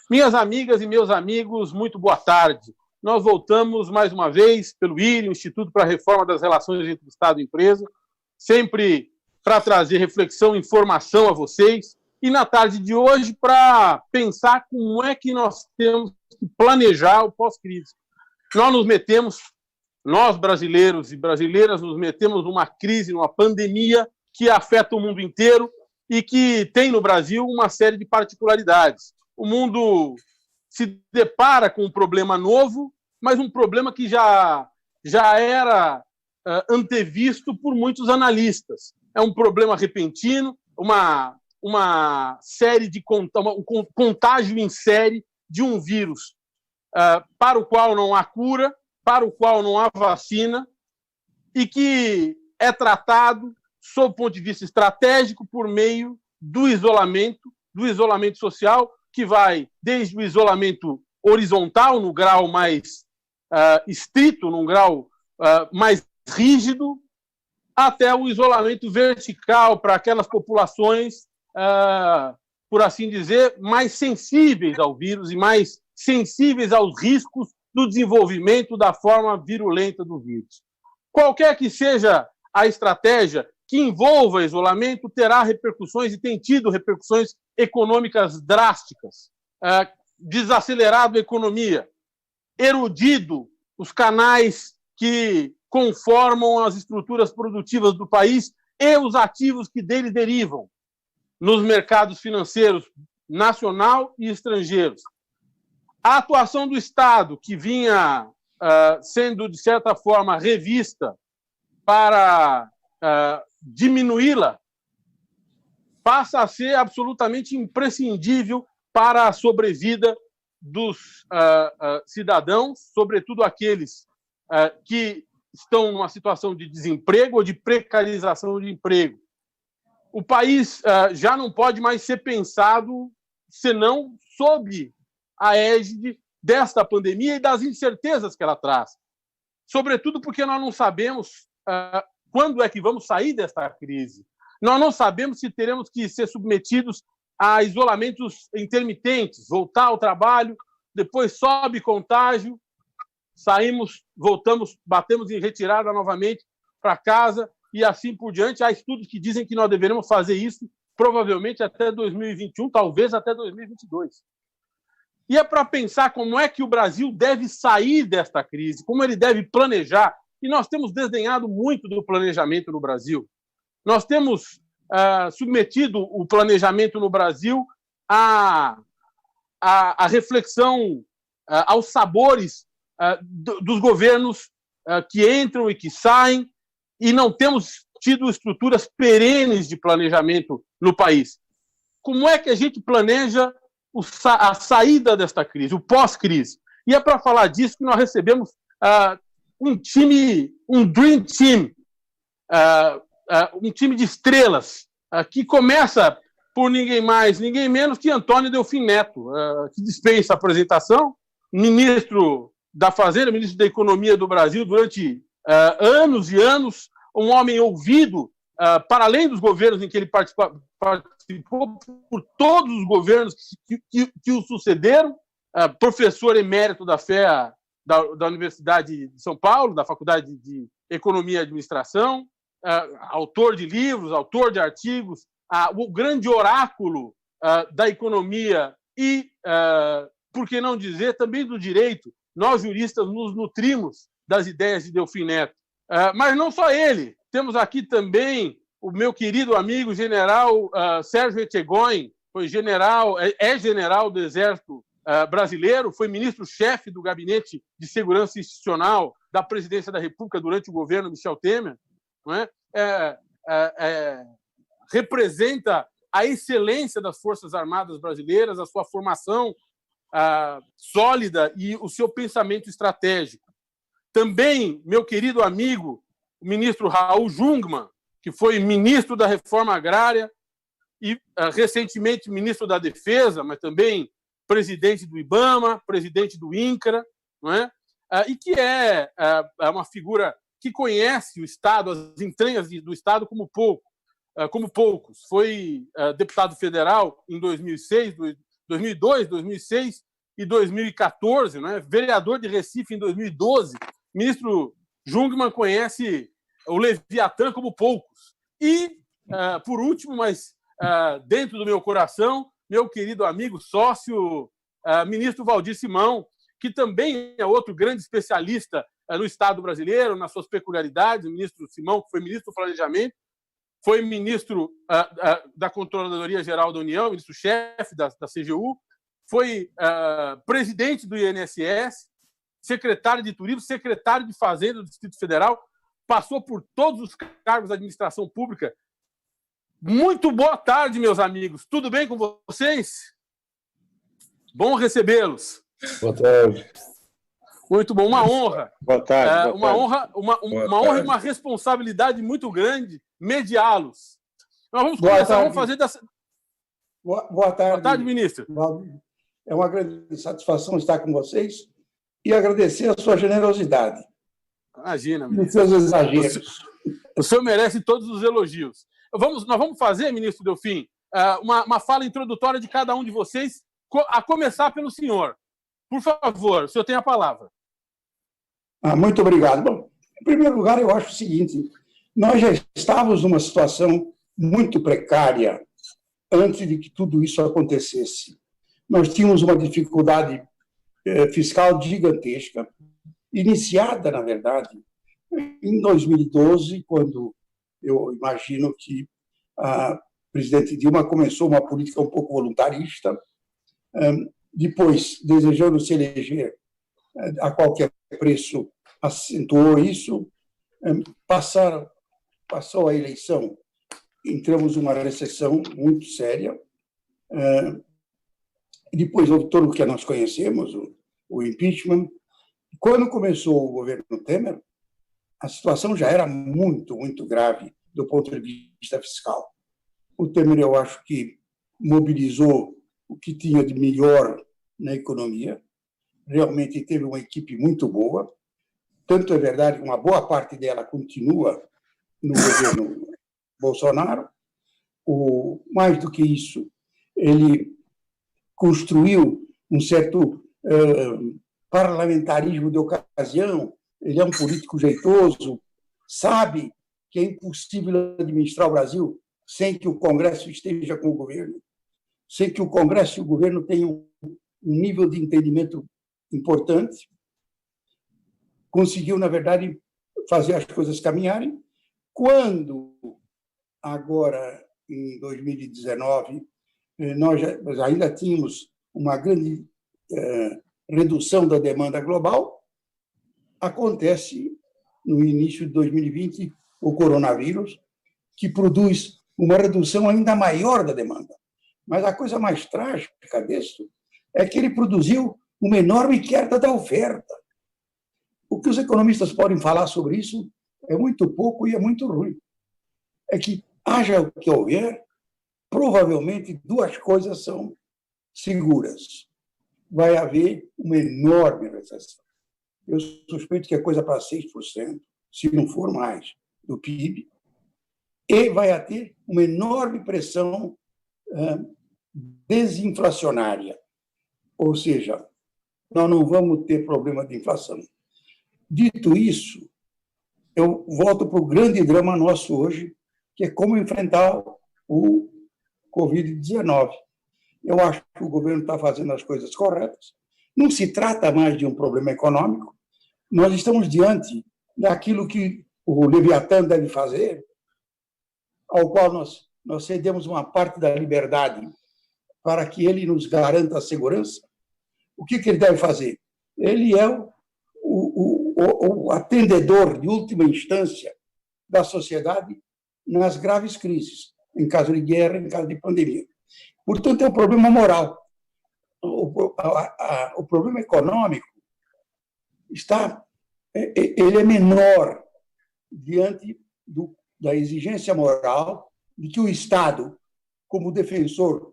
Minhas amigas e meus amigos, muito boa tarde. Nós voltamos mais uma vez pelo IRE, o Instituto para a Reforma das Relações entre o Estado e a Empresa, sempre para trazer reflexão e informação a vocês. E na tarde de hoje, para pensar como é que nós temos que planejar o pós-crise. Nós brasileiros e brasileiras, nos metemos numa crise, numa pandemia que afeta o mundo inteiro e que tem no Brasil uma série de particularidades. O mundo se depara com um problema novo, mas um problema que já era antevisto por muitos analistas. É um problema repentino, uma série de um contágio em série de um vírus para o qual não há cura, para o qual não há vacina e que é tratado, sob o ponto de vista estratégico, por meio do isolamento social, que vai desde o isolamento horizontal, no grau mais estrito, num grau mais rígido, até o isolamento vertical para aquelas populações, por assim dizer, mais sensíveis ao vírus e mais sensíveis aos riscos do desenvolvimento da forma virulenta do vírus. Qualquer que seja a estratégia que envolva isolamento, terá repercussões e tem tido repercussões econômicas drásticas, desacelerado a economia, erudido os canais que conformam as estruturas produtivas do país e os ativos que dele derivam nos mercados financeiros nacional e estrangeiros. A atuação do Estado, que vinha sendo, de certa forma, revista para diminuí-la, passa a ser absolutamente imprescindível para a sobrevida dos cidadãos, sobretudo aqueles que estão numa situação de desemprego ou de precarização de emprego. O país já não pode mais ser pensado senão sob a égide desta pandemia e das incertezas que ela traz. Sobretudo porque nós não sabemos quando é que vamos sair desta crise. Nós não sabemos se teremos que ser submetidos a isolamentos intermitentes, voltar ao trabalho, depois sobe contágio, saímos, voltamos, batemos em retirada novamente para casa e assim por diante. Há estudos que dizem que nós deveremos fazer isso provavelmente até 2021, talvez até 2022. E é para pensar como é que o Brasil deve sair desta crise, como ele deve planejar. E nós temos desdenhado muito do planejamento no Brasil. Nós temos submetido o planejamento no Brasil à reflexão, aos sabores dos governos que entram e que saem, e não temos tido estruturas perenes de planejamento no país. Como é que a gente planeja a saída desta crise, o pós-crise? E é para falar disso que nós recebemos um Dream Team, um time de estrelas, que começa por ninguém mais, ninguém menos que Antônio Delfim Neto, que dispensa a apresentação, ministro da Fazenda, ministro da Economia do Brasil durante anos e anos, um homem ouvido, para além dos governos em que ele participou por todos os governos que o sucederam, professor emérito da FEA, da Universidade de São Paulo, da Faculdade de Economia e Administração, autor de livros, autor de artigos, o grande oráculo da economia e, por que não dizer, também do direito. Nós, juristas, nos nutrimos das ideias de Delfim Neto. Mas não só ele. Temos aqui também o meu querido amigo general Sérgio Etchegóin, é general do Exército brasileiro, foi ministro-chefe do Gabinete de Segurança Institucional da Presidência da República durante o governo Michel Temer, não é? Representa a excelência das Forças Armadas brasileiras, a sua formação sólida e o seu pensamento estratégico. Também, meu querido amigo, o ministro Raul Jungmann, que foi ministro da Reforma Agrária e, recentemente, ministro da Defesa, mas também presidente do IBAMA, presidente do INCRA, não é? E que é uma figura que conhece o Estado, as entranhas do Estado como poucos. Foi deputado federal em 2006, 2002, 2006 e 2014, né? Vereador de Recife em 2012. O ministro Jungmann conhece o Leviatã como poucos. E, por último, mas dentro do meu coração, meu querido amigo, sócio, ministro Valdir Simão, que também é outro grande especialista no Estado brasileiro, nas suas peculiaridades. O ministro Simão, que foi ministro do Planejamento, foi ministro da Controladoria Geral da União, ministro-chefe da CGU, foi presidente do INSS, secretário de Turismo, secretário de Fazenda do Distrito Federal, passou por todos os cargos da administração pública. Muito boa tarde, meus amigos. Tudo bem com vocês? Bom recebê-los. Boa tarde. Muito bom, uma honra. Boa tarde. Uma honra e uma responsabilidade muito grande mediá-los. Nós vamos começar, vamos fazer dessa... Boa tarde. Boa tarde, ministro. É uma grande satisfação estar com vocês e agradecer a sua generosidade. Imagina, ministro. E seus exageros. O senhor merece todos os elogios. Nós vamos fazer, ministro Delfim, uma fala introdutória de cada um de vocês, a começar pelo senhor. Por favor, o senhor tem a palavra. Muito obrigado. Bom, em primeiro lugar, eu acho o seguinte: nós já estávamos numa situação muito precária antes de que tudo isso acontecesse. Nós tínhamos uma dificuldade fiscal gigantesca, iniciada, na verdade, em 2012, quando eu imagino que a presidente Dilma começou uma política um pouco voluntarista, depois, desejando se eleger a qualquer preço, acentuou isso, passou a eleição, entramos numa recessão muito séria, depois houve tudo o que nós conhecemos, o impeachment. Quando começou o governo Temer, a situação já era muito, muito grave do ponto de vista fiscal. O Temer, eu acho que mobilizou o que tinha de melhor na economia, realmente teve uma equipe muito boa, tanto é verdade que uma boa parte dela continua no governo Bolsonaro. Mais do que isso, ele construiu um certo parlamentarismo de ocasião, ele é um político jeitoso, sabe que é impossível administrar o Brasil sem que o Congresso esteja com o governo, sem que o Congresso e o governo tenham um nível de entendimento importante. Conseguiu, na verdade, fazer as coisas caminharem. Quando, agora, em 2019, nós ainda tínhamos uma grande redução da demanda global, acontece, no início de 2020, o coronavírus, que produz uma redução ainda maior da demanda. Mas a coisa mais trágica disso é que ele produziu uma enorme queda da oferta. O que os economistas podem falar sobre isso é muito pouco e é muito ruim. É que, haja o que houver, provavelmente duas coisas são seguras. Vai haver uma enorme recessão. Eu suspeito que é coisa para 6%, se não for mais, do PIB, e vai ter uma enorme pressão desinflacionária. Ou seja, nós não vamos ter problema de inflação. Dito isso, eu volto para o grande drama nosso hoje, que é como enfrentar o Covid-19. Eu acho que o governo está fazendo as coisas corretas. Não se trata mais de um problema econômico. Nós estamos diante daquilo que o Leviatã deve fazer, ao qual nós cedemos uma parte da liberdade para que ele nos garanta a segurança. O que ele deve fazer? Ele é o atendedor de última instância da sociedade nas graves crises, em caso de guerra, em caso de pandemia. Portanto, é um problema moral. O problema econômico ele é menor diante da exigência moral de que o Estado, como defensor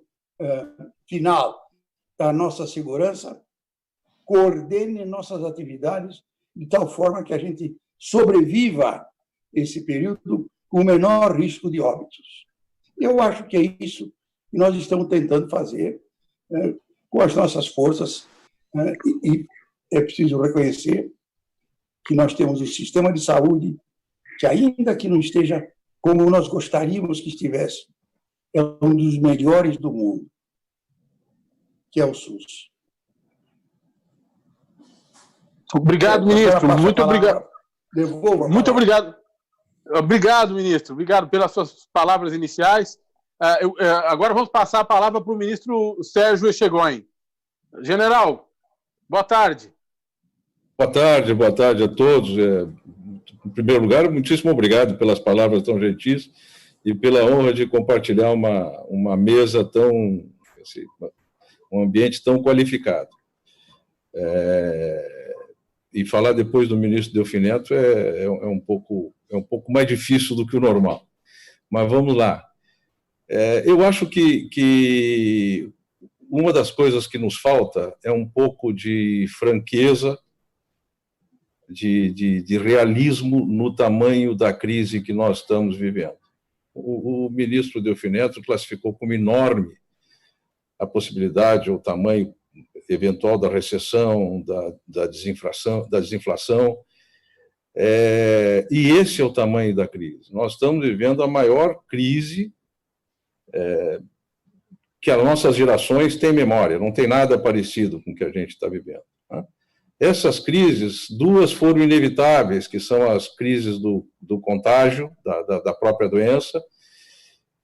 final da nossa segurança, coordene nossas atividades de tal forma que a gente sobreviva esse período com o menor risco de óbitos. Eu acho que é isso que nós estamos tentando fazer. com as nossas forças, e é preciso reconhecer que nós temos um sistema de saúde que, ainda que não esteja como nós gostaríamos que estivesse, é um dos melhores do mundo, que é o SUS. Obrigado, ministro. Muito obrigado. Muito obrigado. Obrigado, ministro. Obrigado pelas suas palavras iniciais. Agora vamos passar a palavra para o ministro Sérgio Echegóin. General, boa tarde. Boa tarde a todos. Em primeiro lugar, muitíssimo obrigado pelas palavras tão gentis e pela honra de compartilhar uma mesa tão, assim, um ambiente tão qualificado. E falar depois do ministro Delfim Neto é um pouco mais difícil do que o normal. Mas vamos lá. Eu acho que uma das coisas que nos falta é um pouco de franqueza, de realismo no tamanho da crise que nós estamos vivendo. O ministro Delfim Neto classificou como enorme a possibilidade ou o tamanho eventual da recessão, da desinflação, e esse é o tamanho da crise. Nós estamos vivendo a maior crise que as nossas gerações têm memória, não tem nada parecido com o que a gente está vivendo, né? Essas crises, duas foram inevitáveis, que são as crises do contágio, da própria doença,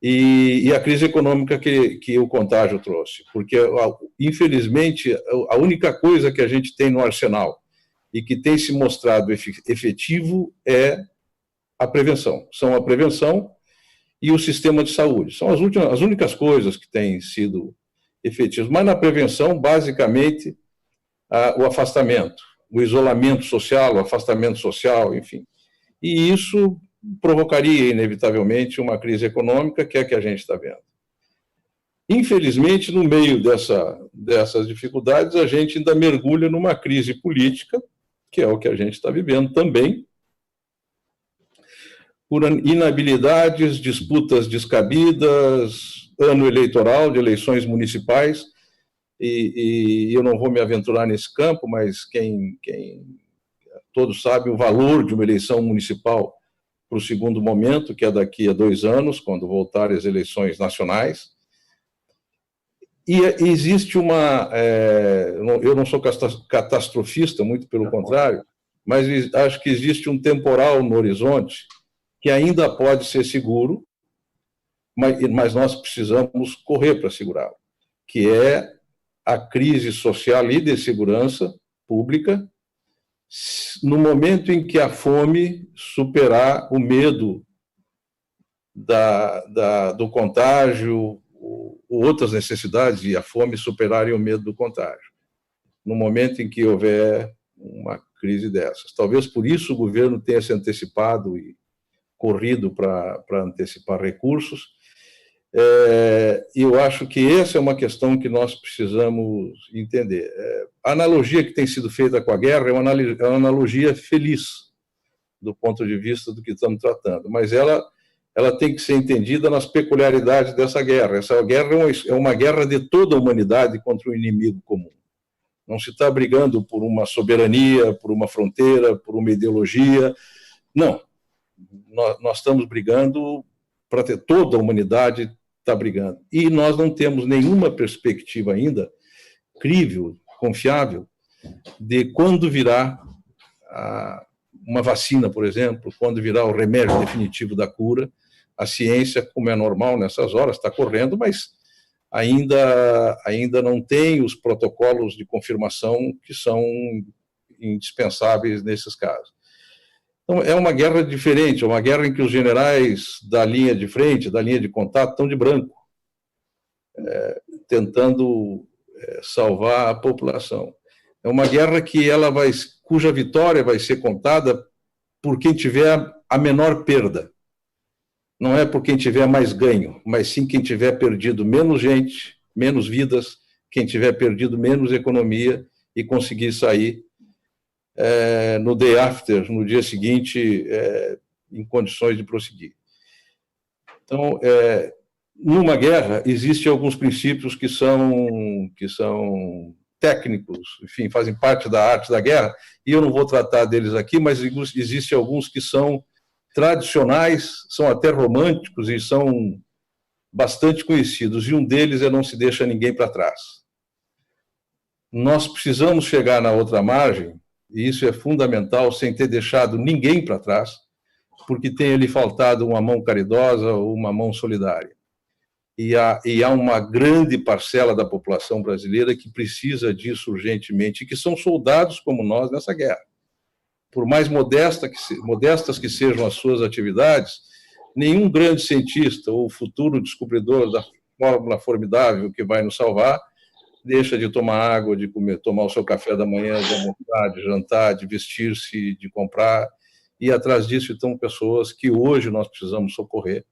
e a crise econômica que o contágio trouxe. Porque, infelizmente, a única coisa que a gente tem no arsenal e que tem se mostrado efetivo é a prevenção. São a prevenção e o sistema de saúde. São as únicas coisas que têm sido efetivas. Mas na prevenção, basicamente, o afastamento, o isolamento social, o afastamento social, enfim. E isso provocaria, inevitavelmente, uma crise econômica, que é a que a gente está vendo. Infelizmente, no meio dessas dificuldades, a gente ainda mergulha numa crise política, que é o que a gente está vivendo também, por inabilidades, disputas descabidas, ano eleitoral, de eleições municipais, e eu não vou me aventurar nesse campo, mas quem todos sabem o valor de uma eleição municipal para o segundo momento, que é daqui a 2 anos, quando voltarem as eleições nacionais. E existe eu não sou catastrofista, muito pelo contrário, mas acho que existe um temporal no horizonte que ainda pode ser seguro, mas nós precisamos correr para segurá-lo, que é a crise social e de segurança pública, no momento em que a fome superar o medo do contágio, ou outras necessidades, e a fome superarem o medo do contágio, no momento em que houver uma crise dessas. Talvez por isso o governo tenha se antecipado e corrido para antecipar recursos. Eu acho que essa é uma questão que nós precisamos entender. A analogia que tem sido feita com a guerra é uma analogia feliz, do ponto de vista do que estamos tratando, mas ela tem que ser entendida nas peculiaridades dessa guerra. Essa guerra é uma guerra de toda a humanidade contra um inimigo comum. Não se está brigando por uma soberania, por uma fronteira, por uma ideologia. Não. Nós estamos brigando para ter toda a humanidade está brigando. E nós não temos nenhuma perspectiva ainda crível, confiável, de quando virá uma vacina, por exemplo, quando virá o remédio definitivo da cura. A ciência, como é normal nessas horas, está correndo, mas ainda não tem os protocolos de confirmação que são indispensáveis nesses casos. Então, é uma guerra diferente, é uma guerra em que os generais da linha de frente, da linha de contato, estão de branco, tentando salvar a população. É uma guerra cuja vitória vai ser contada por quem tiver a menor perda. Não é por quem tiver mais ganho, mas sim quem tiver perdido menos gente, menos vidas, quem tiver perdido menos economia e conseguir sair no day after, no dia seguinte, em condições de prosseguir. Então, numa guerra, existem alguns princípios que são técnicos, enfim, fazem parte da arte da guerra, e eu não vou tratar deles aqui, mas existem alguns que são tradicionais, são até românticos e são bastante conhecidos, e um deles é não se deixa ninguém para trás. Nós precisamos chegar na outra margem, e isso é fundamental, sem ter deixado ninguém para trás, porque tem lhe faltado uma mão caridosa ou uma mão solidária. E há uma grande parcela da população brasileira que precisa disso urgentemente, e que são soldados como nós nessa guerra. Por mais modestas que sejam as suas atividades, nenhum grande cientista ou futuro descobridor da fórmula formidável que vai nos salvar deixa de tomar água, de comer, tomar o seu café da manhã, de almoçar, de jantar, de vestir-se, de comprar. E atrás disso estão pessoas que hoje nós precisamos socorrer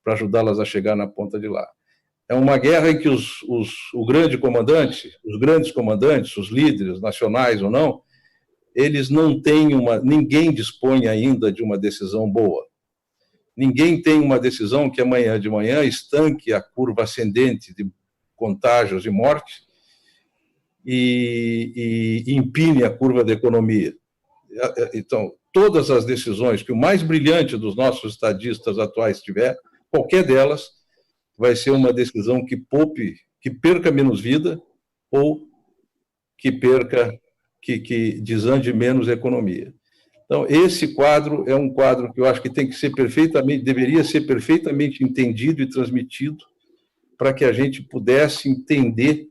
para ajudá-las a chegar na ponta de lá. É uma guerra em que o grande comandante, os grandes comandantes, os líderes nacionais ou não, eles não têm ninguém dispõe ainda de uma decisão boa. Ninguém tem uma decisão que amanhã de manhã estanque a curva ascendente de contágios e morte e empine a curva da economia. Então, todas as decisões que o mais brilhante dos nossos estadistas atuais tiver, qualquer delas, vai ser uma decisão que perca menos vida ou que desande menos a economia. Então, esse quadro é um quadro que eu acho que deveria ser perfeitamente entendido e transmitido para que a gente pudesse entender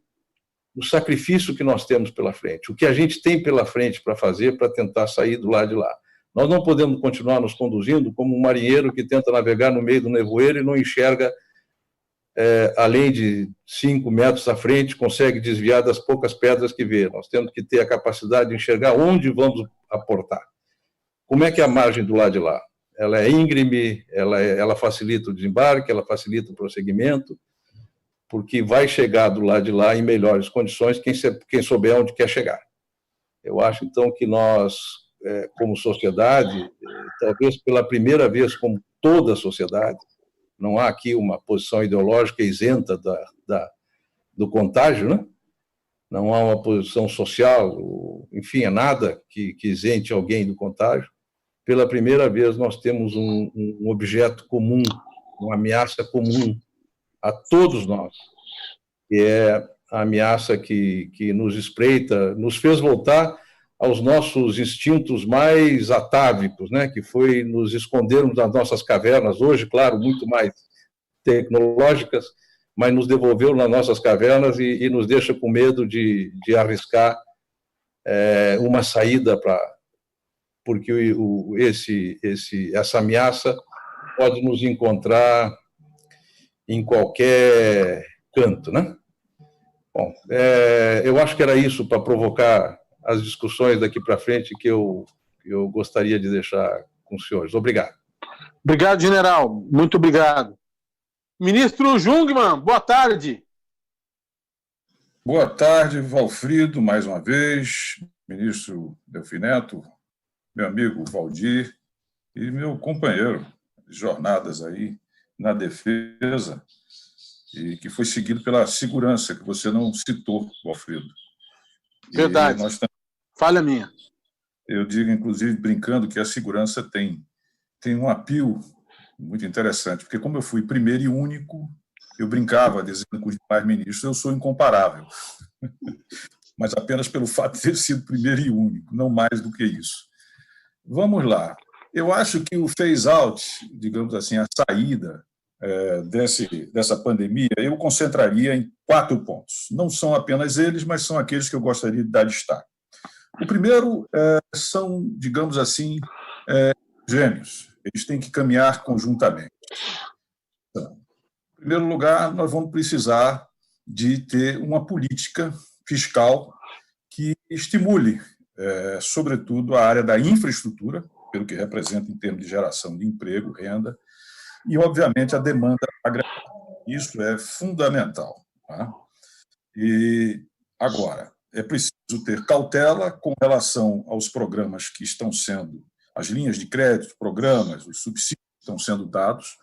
o sacrifício que nós temos pela frente, o que a gente tem pela frente para fazer para tentar sair do lado de lá. Nós não podemos continuar nos conduzindo como um marinheiro que tenta navegar no meio do nevoeiro e não enxerga, além de 5 metros à frente, consegue desviar das poucas pedras que vê. Nós temos que ter a capacidade de enxergar onde vamos aportar. Como é que é a margem do lado de lá? Ela é íngreme, ela facilita o desembarque, ela facilita o prosseguimento, porque vai chegar do lado de lá em melhores condições quem souber onde quer chegar. Eu acho, então, que nós, como sociedade, talvez pela primeira vez, como toda a sociedade, não há aqui uma posição ideológica isenta do contágio, né? Não há uma posição social, enfim, é nada que isente alguém do contágio. Pela primeira vez, nós temos um objeto comum, uma ameaça comum a todos nós, que é a ameaça que nos espreita, nos fez voltar aos nossos instintos mais atávicos, né? Que foi nos escondermos nas nossas cavernas, hoje, claro, muito mais tecnológicas, mas nos devolveu nas nossas cavernas e nos deixa com medo de arriscar uma saída porque essa ameaça pode nos encontrar em qualquer canto, né? Bom, eu acho que era isso para provocar as discussões daqui para frente que eu gostaria de deixar com os senhores. Obrigado. Obrigado, general. Muito obrigado. Ministro Jungmann, boa tarde. Boa tarde, Valfrido, mais uma vez, ministro Delfim Neto, meu amigo Valdir e meu companheiro de jornadas aí na defesa, e que foi seguido pela segurança, que você não citou, Valfrido. Verdade. Falha minha. Eu digo, inclusive, brincando, que a segurança tem um apelo muito interessante, porque como eu fui primeiro e único, eu brincava dizendo com os demais ministros, eu sou incomparável. Mas apenas pelo fato de ter sido primeiro e único, não mais do que isso. Vamos lá. Eu acho que o phase-out, digamos assim, a saída dessa pandemia, eu concentraria em 4 pontos. Não são apenas eles, mas são aqueles que eu gostaria de dar destaque. O primeiro são, digamos assim, gêmeos. Eles têm que caminhar conjuntamente. Então, em primeiro lugar, nós vamos precisar de ter uma política fiscal que estimule, sobretudo, a área da infraestrutura, pelo que representa em termos de geração de emprego, renda, e, obviamente, a demanda agrária. Isso é fundamental. Tá? E, agora, é preciso ter cautela com relação aos programas que estão sendo, as linhas de crédito, programas, os subsídios que estão sendo dados,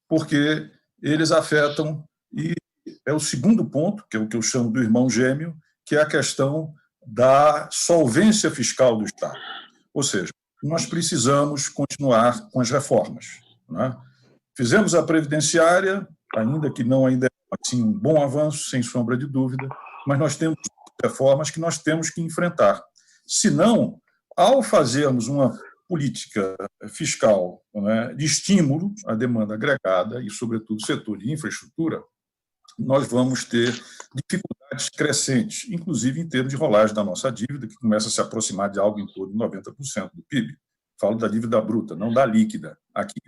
porque eles afetam, e é o segundo ponto, que é o que eu chamo do irmão gêmeo, que é a questão da solvência fiscal do Estado. Ou seja, nós precisamos continuar com as reformas, né? Fizemos a previdenciária, ainda que não ainda assim, um bom avanço, sem sombra de dúvida, mas nós temos reformas que nós temos que enfrentar. Senão, ao fazermos uma política fiscal, né, de estímulo à demanda agregada e, sobretudo, o setor de infraestrutura, nós vamos ter dificuldades crescentes, inclusive em termos de rolagem da nossa dívida, que começa a se aproximar de algo em torno de 90% do PIB. Falo da dívida bruta, não da líquida aqui.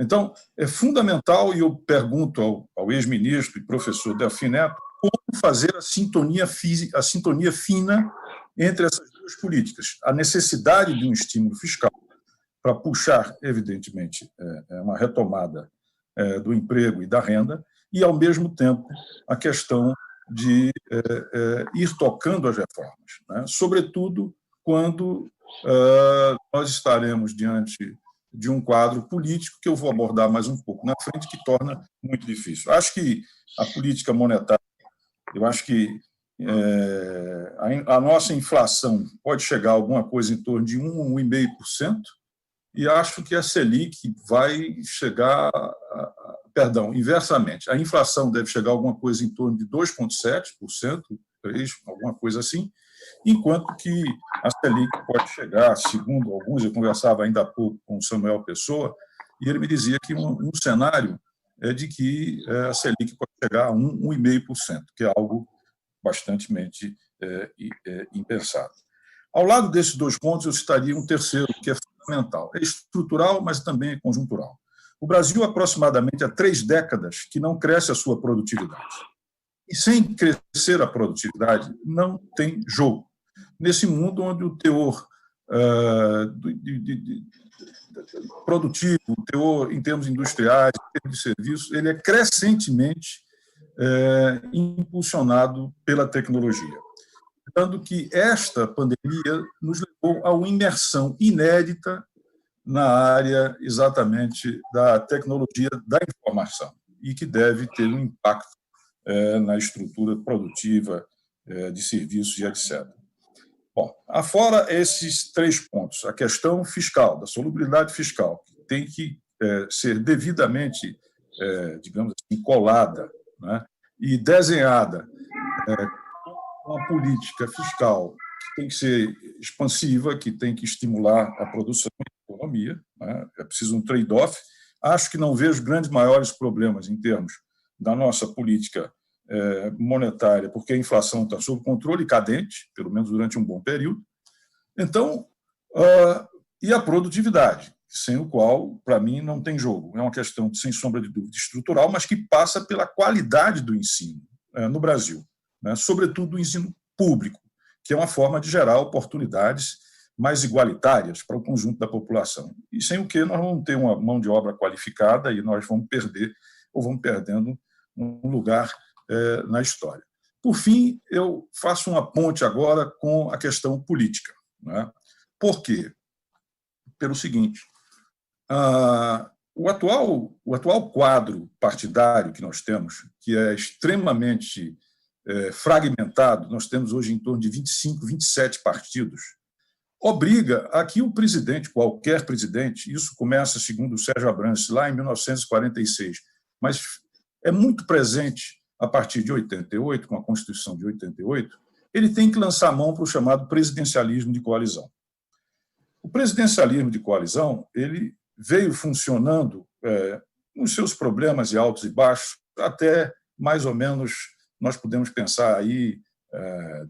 Então, é fundamental, e eu pergunto ao ex-ministro e professor Delfim Neto, como fazer a sintonia fina entre essas duas políticas. A necessidade de um estímulo fiscal para puxar, evidentemente, uma retomada do emprego e da renda, e, ao mesmo tempo, a questão de ir tocando as reformas, né? Sobretudo quando nós estaremos diante de um quadro político que eu vou abordar mais um pouco na frente, que torna muito difícil. Acho que a política monetária, eu acho que a nossa inflação pode chegar a alguma coisa em torno de 1,5%, e acho que a Selic vai chegar, perdão, inversamente, a inflação deve chegar a alguma coisa em torno de 2,7%, 3%, alguma coisa assim, enquanto que a Selic pode chegar, segundo alguns, eu conversava ainda há pouco com o Samuel Pessoa, e ele me dizia que um cenário é de que a Selic pode chegar a 1,5%, que é algo bastante impensado. Ao lado desses dois pontos, eu citaria um terceiro, que é fundamental. É estrutural, mas também é conjuntural. O Brasil, aproximadamente há 3 décadas, que não cresce a sua produtividade. E sem crescer a produtividade, não tem jogo. Nesse mundo onde o teor produtivo, o teor em termos industriais, em termos de serviços, ele é crescentemente impulsionado pela tecnologia. Tanto que esta pandemia nos levou a uma imersão inédita na área exatamente da tecnologia da informação e que deve ter um impacto na estrutura produtiva de serviços e etc. Bom, afora esses 3 pontos, a questão fiscal, da solubilidade fiscal, que tem que ser devidamente, digamos assim, colada, né, e desenhada uma política fiscal que tem que ser expansiva, que tem que estimular a produção e a economia, né? É preciso um trade-off. Acho que não vejo grandes maiores problemas em termos da nossa política monetária, porque a inflação está sob controle, cadente, pelo menos durante um bom período. Então, e a produtividade, sem o qual, para mim, não tem jogo. É uma questão, sem sombra de dúvida, estrutural, mas que passa pela qualidade do ensino no Brasil, né? Sobretudo do ensino público, que é uma forma de gerar oportunidades mais igualitárias para o conjunto da população. E sem o que nós vamos ter uma mão de obra qualificada e nós vamos perder ou vamos perdendo um lugar na história. Por fim, eu faço uma ponte agora com a questão política, né? Por quê? Pelo seguinte, o atual quadro partidário que nós temos, que é extremamente fragmentado, nós temos hoje em torno de 25, 27 partidos, obriga a que o presidente, qualquer presidente, isso começa, segundo o Sérgio Abrantes, lá em 1946, mas é muito presente a partir de 88, com a Constituição de 88, ele tem que lançar a mão para o chamado presidencialismo de coalizão. O presidencialismo de coalizão ele veio funcionando nos seus problemas de altos e baixos até mais ou menos, nós podemos pensar aí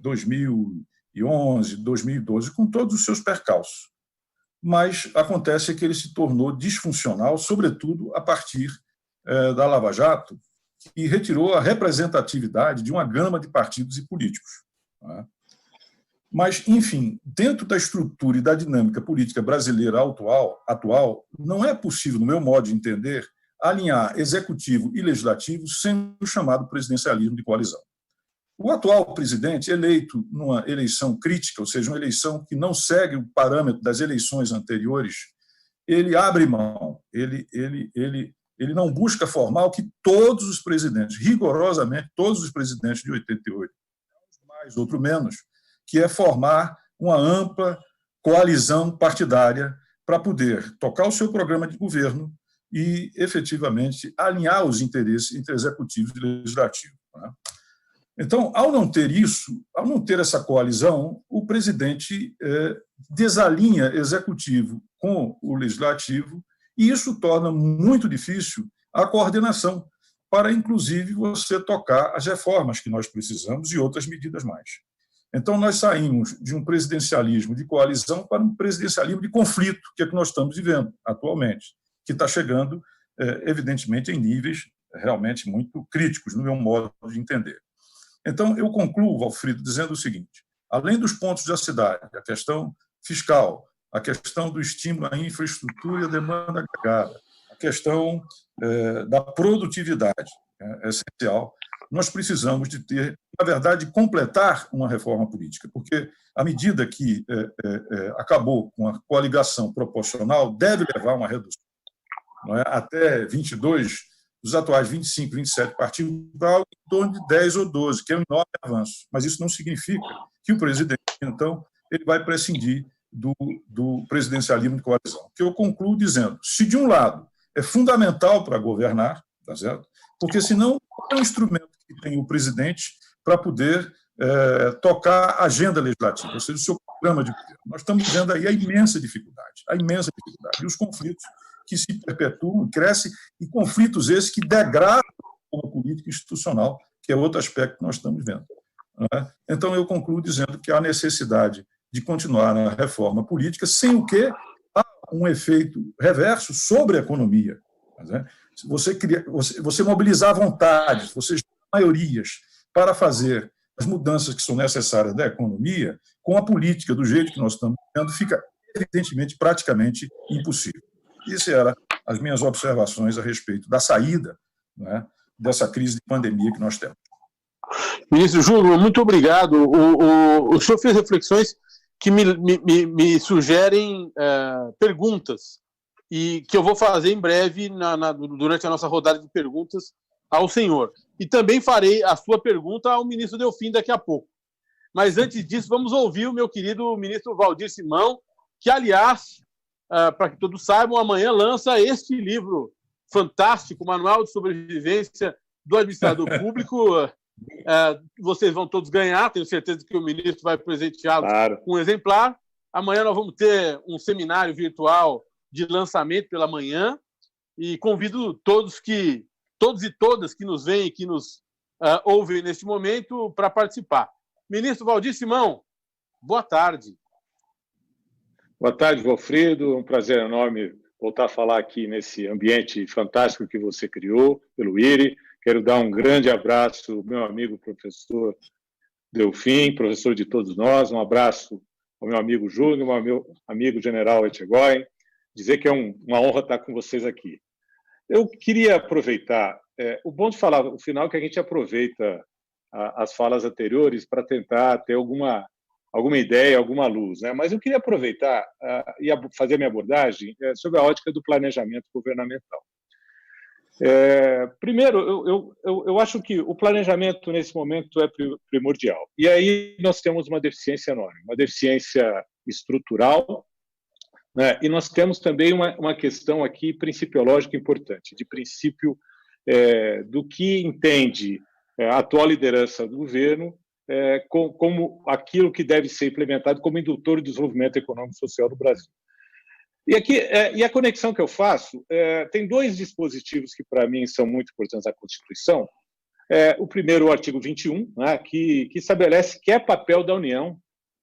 2011, 2012, com todos os seus percalços. Mas acontece que ele se tornou disfuncional, sobretudo a partir da Lava Jato, que retirou a representatividade de uma gama de partidos e políticos. Mas, enfim, dentro da estrutura e da dinâmica política brasileira atual, não é possível, no meu modo de entender, alinhar executivo e legislativo sem o chamado presidencialismo de coalizão. O atual presidente, eleito numa eleição crítica, ou seja, uma eleição que não segue o parâmetro das eleições anteriores, ele abre mão, ele ele não busca formar o que todos os presidentes, rigorosamente todos os presidentes de 88, mais, outro menos, que é formar uma ampla coalizão partidária para poder tocar o seu programa de governo e, efetivamente, alinhar os interesses entre executivo e legislativo. Né? Então, ao não ter isso, ao não ter essa coalizão, o presidente desalinha executivo com o legislativo e isso torna muito difícil a coordenação para, inclusive, você tocar as reformas que nós precisamos e outras medidas mais. Então, nós saímos de um presidencialismo de coalizão para um presidencialismo de conflito, que é o que nós estamos vivendo atualmente, que está chegando, evidentemente, em níveis realmente muito críticos, no meu modo de entender. Então, eu concluo, Valfrido, dizendo o seguinte: além dos pontos da cidade, a questão fiscal, a questão do estímulo à infraestrutura e à demanda agregada, a questão da produtividade é essencial, nós precisamos de ter, na verdade, completar uma reforma política, porque a medida que acabou com a coligação proporcional deve levar a uma redução. Não é? Até 22, dos atuais 25, 27 partidos, para algo em torno de 10 ou 12, que é um enorme avanço. Mas isso não significa que o presidente, então, ele vai prescindir do presidencialismo de coalizão. Que eu concluo dizendo, se de um lado é fundamental para governar, tá certo? Porque senão é um instrumento que tem o presidente para poder tocar a agenda legislativa, ou seja, o seu programa de governo. Nós estamos vendo aí a imensa dificuldade, e os conflitos que se perpetuam e crescem, e conflitos esses que degradam a política institucional, que é outro aspecto que nós estamos vendo. Então, eu concluo dizendo que há necessidade de continuar na reforma política, sem o que há um efeito reverso sobre a economia. Você mobilizar vontades, você maiorias para fazer as mudanças que são necessárias da economia, com a política do jeito que nós estamos vendo, fica evidentemente praticamente impossível. Essas eram as minhas observações a respeito da saída, né, dessa crise de pandemia que nós temos. Ministro Júlio, muito obrigado. O senhor fez reflexões que me sugerem perguntas e que eu vou fazer em breve durante a nossa rodada de perguntas ao senhor. E também farei a sua pergunta ao ministro Delfim daqui a pouco. Mas antes disso, vamos ouvir o meu querido ministro Valdir Simão, que, aliás, para que todos saibam, amanhã lança este livro fantástico, Manual de Sobrevivência do Administrador Público. Vocês vão todos ganhar, tenho certeza que o ministro vai presenteá-los com um exemplar. Amanhã nós vamos ter um seminário virtual de lançamento pela manhã e convido todos e todas que nos veem e que nos ouvem neste momento para participar. Ministro Valdir Simão, boa tarde. Boa tarde, Valfrido. É um prazer enorme voltar a falar aqui nesse ambiente fantástico que você criou pelo IRI. Quero dar um grande abraço ao meu amigo professor Delfim, professor de todos nós. Um abraço ao meu amigo Júnior, ao meu amigo general Etchegóin. Dizer que é uma honra estar com vocês aqui. Eu queria aproveitar, o bom de falar no final é que a gente aproveita as falas anteriores para tentar ter alguma ideia, alguma luz, né? Mas eu queria aproveitar e fazer minha abordagem sobre a ótica do planejamento governamental. Primeiro, eu acho que o planejamento, nesse momento, é primordial. E aí nós temos uma deficiência enorme, uma deficiência estrutural, né? E nós temos também uma questão aqui principiológica importante, de princípio do que entende a atual liderança do governo como aquilo que deve ser implementado como indutor de desenvolvimento econômico e social do Brasil. E aqui, e a conexão que eu faço, tem dois dispositivos que, para mim, são muito importantes na Constituição. O primeiro, o artigo 21, né, que estabelece que é papel da União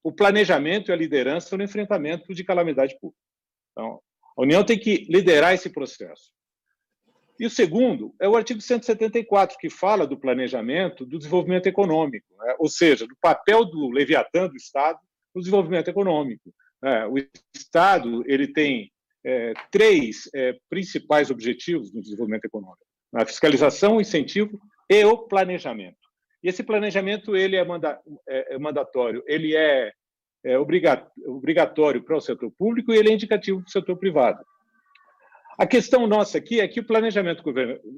o planejamento e a liderança no enfrentamento de calamidade pública. Então, a União tem que liderar esse processo. E o segundo é o artigo 174, que fala do planejamento do desenvolvimento econômico, né? Ou seja, do papel do Leviatã, do Estado, no desenvolvimento econômico. O Estado ele tem três principais objetivos no desenvolvimento econômico: a fiscalização, o incentivo e o planejamento. E esse planejamento ele é mandatório, ele é obrigatório para o setor público e ele é indicativo para o setor privado. A questão nossa aqui é que o planejamento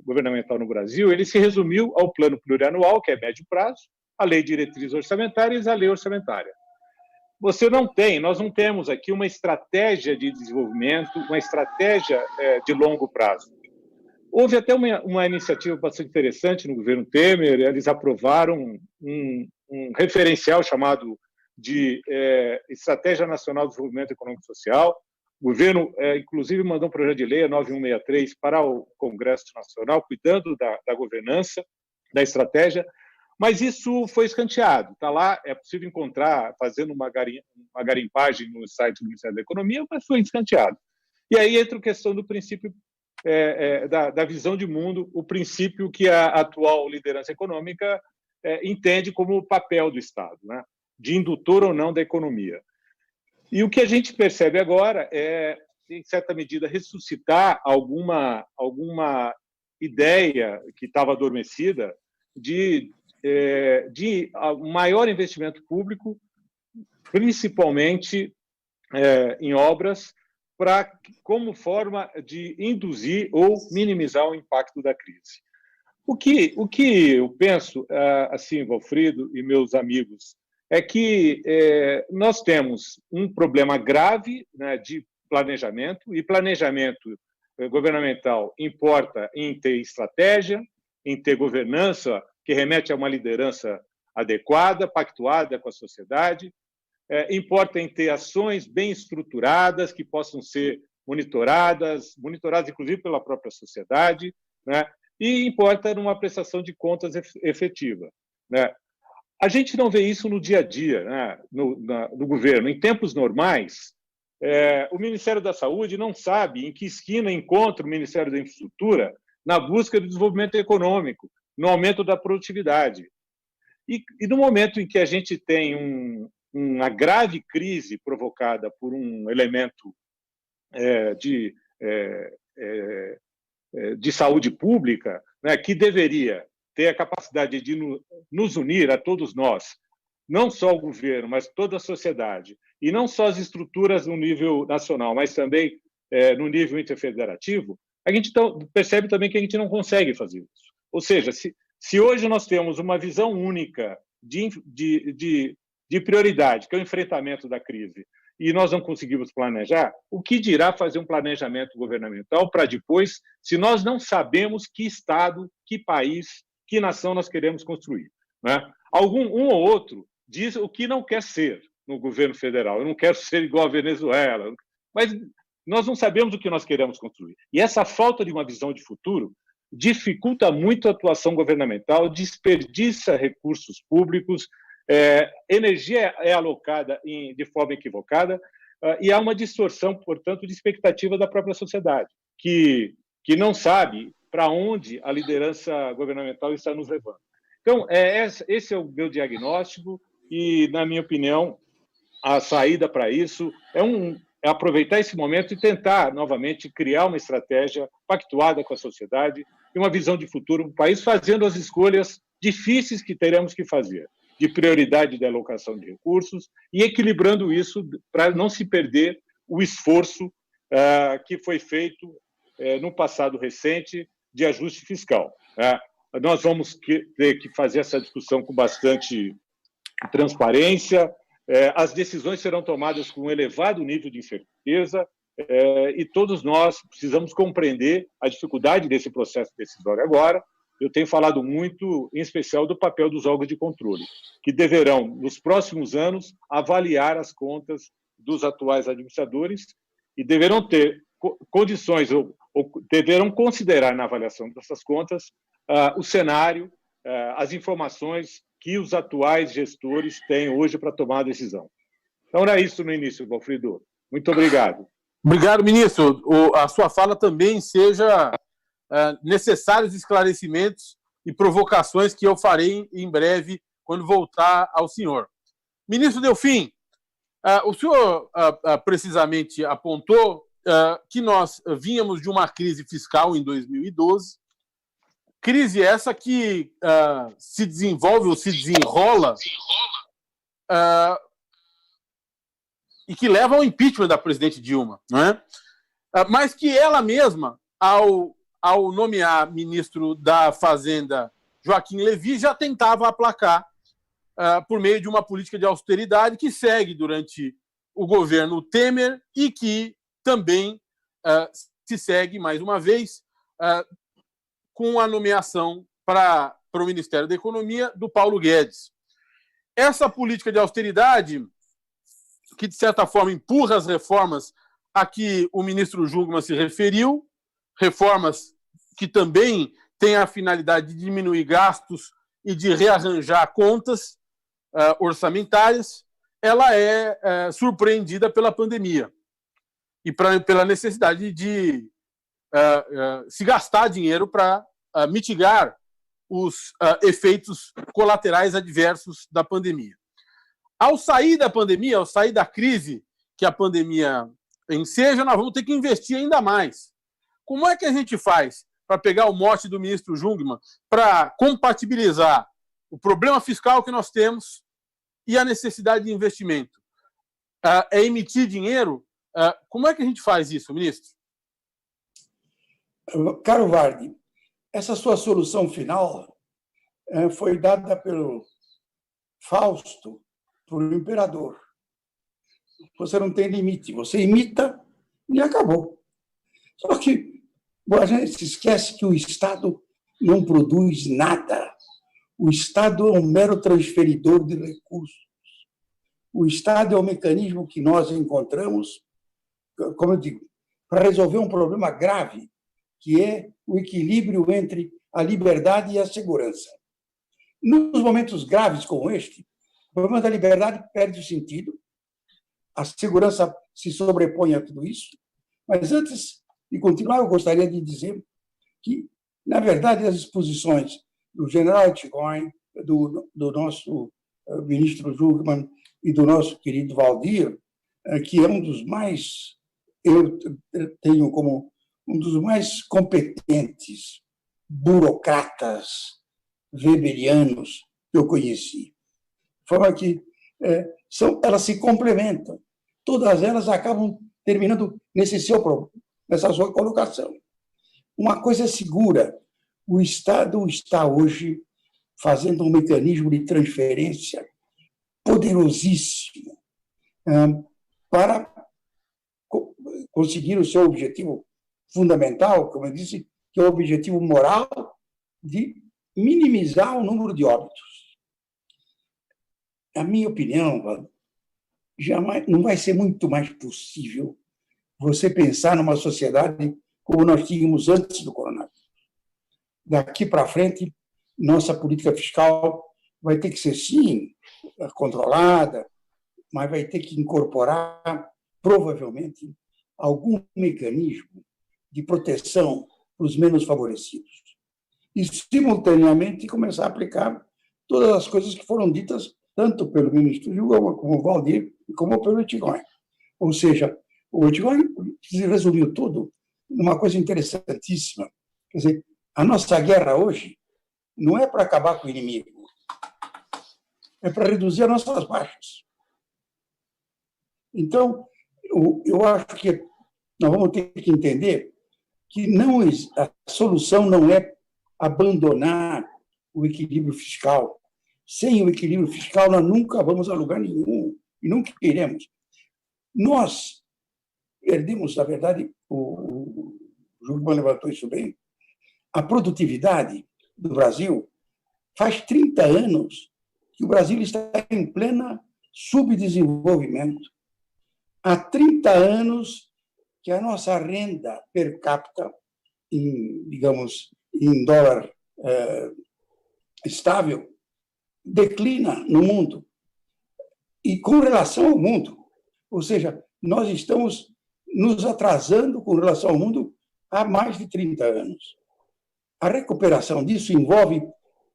governamental no Brasil ele se resumiu ao plano plurianual, que é médio prazo, a lei de diretrizes orçamentárias e a lei orçamentária. Nós não temos aqui uma estratégia de desenvolvimento, uma estratégia de longo prazo. Houve até uma iniciativa bastante interessante no governo Temer, eles aprovaram um referencial chamado de Estratégia Nacional de Desenvolvimento Econômico e Social. O governo, inclusive, mandou um projeto de lei, a 9163, para o Congresso Nacional, cuidando da governança, da estratégia, mas isso foi escanteado. Está lá, é possível encontrar, fazendo uma garimpagem no site do Ministério da Economia, mas foi escanteado. E aí entra a questão do princípio da visão de mundo, o princípio que a atual liderança econômica entende como o papel do Estado, né? De indutor ou não da economia. E o que a gente percebe agora é, em certa medida, ressuscitar alguma ideia que estava adormecida de maior investimento público, principalmente em obras, como forma de induzir ou minimizar o impacto da crise. O que eu penso, assim, Valfrido e meus amigos, é que nós temos um problema grave, né, de planejamento, e planejamento governamental importa em ter estratégia, em ter governança que remete a uma liderança adequada, pactuada com a sociedade, importa em ter ações bem estruturadas que possam ser monitoradas inclusive pela própria sociedade, né, e importa numa prestação de contas efetiva, né. A gente não vê isso no dia a dia, né, no governo. Em tempos normais, o Ministério da Saúde não sabe em que esquina encontra o Ministério da Infraestrutura na busca do desenvolvimento econômico, no aumento da produtividade. E no momento em que a gente tem uma grave crise provocada por um elemento de saúde pública, né, que deveria ter a capacidade de nos unir a todos nós, não só o governo, mas toda a sociedade, e não só as estruturas no nível nacional, mas também no nível interfederativo, a gente percebe também que a gente não consegue fazer isso. Ou seja, se hoje nós temos uma visão única de prioridade, que é o enfrentamento da crise, e nós não conseguimos planejar, o que dirá fazer um planejamento governamental para depois, se nós não sabemos que Estado, que país, que nação nós queremos construir, né? Um ou outro diz o que não quer ser no governo federal. Eu não quero ser igual a Venezuela, mas nós não sabemos o que nós queremos construir. E essa falta de uma visão de futuro dificulta muito a atuação governamental, desperdiça recursos públicos, energia é alocada de forma equivocada, e há uma distorção, portanto, de expectativa da própria sociedade, que não sabe para onde a liderança governamental está nos levando. Então, esse é o meu diagnóstico e, na minha opinião, a saída para isso é aproveitar esse momento e tentar, novamente, criar uma estratégia pactuada com a sociedade e uma visão de futuro para o país, fazendo as escolhas difíceis que teremos que fazer, de prioridade da alocação de recursos e equilibrando isso para não se perder o esforço que foi feito no passado recente de ajuste fiscal. Nós vamos ter que fazer essa discussão com bastante transparência, as decisões serão tomadas com um elevado nível de incerteza e todos nós precisamos compreender a dificuldade desse processo decisório agora. Eu tenho falado muito, em especial, do papel dos órgãos de controle, que deverão, nos próximos anos, avaliar as contas dos atuais administradores e deverão ter condições, ou deverão considerar na avaliação dessas contas o cenário, as informações que os atuais gestores têm hoje para tomar a decisão. Então, era isso no início, Valfrido. Muito obrigado. Obrigado, ministro. A sua fala também seja necessários esclarecimentos e provocações que eu farei em breve quando voltar ao senhor. Ministro Delfim, o senhor precisamente apontou que nós vínhamos de uma crise fiscal em 2012, crise essa que se desenvolve ou se desenrola e que leva ao impeachment da presidente Dilma, não é? mas que ela mesma, ao nomear ministro da Fazenda Joaquim Levy, já tentava aplacar por meio de uma política de austeridade que segue durante o governo Temer e que também se segue, mais uma vez, com a nomeação para o Ministério da Economia do Paulo Guedes. Essa política de austeridade, que de certa forma empurra as reformas a que o ministro Jungmann se referiu, reformas que também têm a finalidade de diminuir gastos e de rearranjar contas orçamentárias, ela é surpreendida pela pandemia e pela necessidade de se gastar dinheiro para mitigar os efeitos colaterais adversos da pandemia. Ao sair da pandemia, ao sair da crise que a pandemia enseja, nós vamos ter que investir ainda mais. Como é que a gente faz para pegar o mote do ministro Jungmann para compatibilizar o problema fiscal que nós temos e a necessidade de investimento? É emitir dinheiro? Como é que a gente faz isso, ministro? Caro Vardi, essa sua solução final foi dada pelo Fausto, pelo imperador. Você não tem limite, você imita e acabou. Só que a gente se esquece que o Estado não produz nada. O Estado é um mero transferidor de recursos. O Estado é o mecanismo que nós encontramos, como eu digo, para resolver um problema grave, que é o equilíbrio entre a liberdade e a segurança. Nos momentos graves como este, o problema da liberdade perde o sentido, a segurança se sobrepõe a tudo isso, mas antes de continuar, eu gostaria de dizer que, na verdade, as exposições do general Etchegóin, do nosso ministro Jungmann e do nosso querido Valdir, que é um dos mais, eu tenho como um dos mais competentes burocratas weberianos que eu conheci. De forma que elas se complementam. Todas elas acabam terminando nessa sua colocação. Uma coisa é segura, o Estado está hoje fazendo um mecanismo de transferência poderosíssimo para conseguir o seu objetivo fundamental, como eu disse, que é o objetivo moral de minimizar o número de óbitos. Na minha opinião, não vai ser muito mais possível você pensar numa sociedade como nós tínhamos antes do coronavírus. Daqui para frente, nossa política fiscal vai ter que ser, sim, controlada, mas vai ter que incorporar, provavelmente, algum mecanismo de proteção para os menos favorecidos. E, simultaneamente, começar a aplicar todas as coisas que foram ditas tanto pelo ministro Jungmann, como o Valdir, como pelo Etchegóin. Ou seja, o Etchegóin resumiu tudo numa coisa interessantíssima. Quer dizer, a nossa guerra hoje não é para acabar com o inimigo, é para reduzir as nossas baixas. Então, eu acho que nós vamos ter que entender que a solução não é abandonar o equilíbrio fiscal. Sem o equilíbrio fiscal, nós nunca vamos a lugar nenhum e nunca iremos. Nós perdemos, na verdade, o Jungmann levantou isso bem, a produtividade do Brasil. Faz 30 anos que o Brasil está em plena subdesenvolvimento. Há 30 anos que a nossa renda per capita, em dólar estável, declina no mundo. E com relação ao mundo, ou seja, nós estamos nos atrasando com relação ao mundo há mais de 30 anos. A recuperação disso envolve,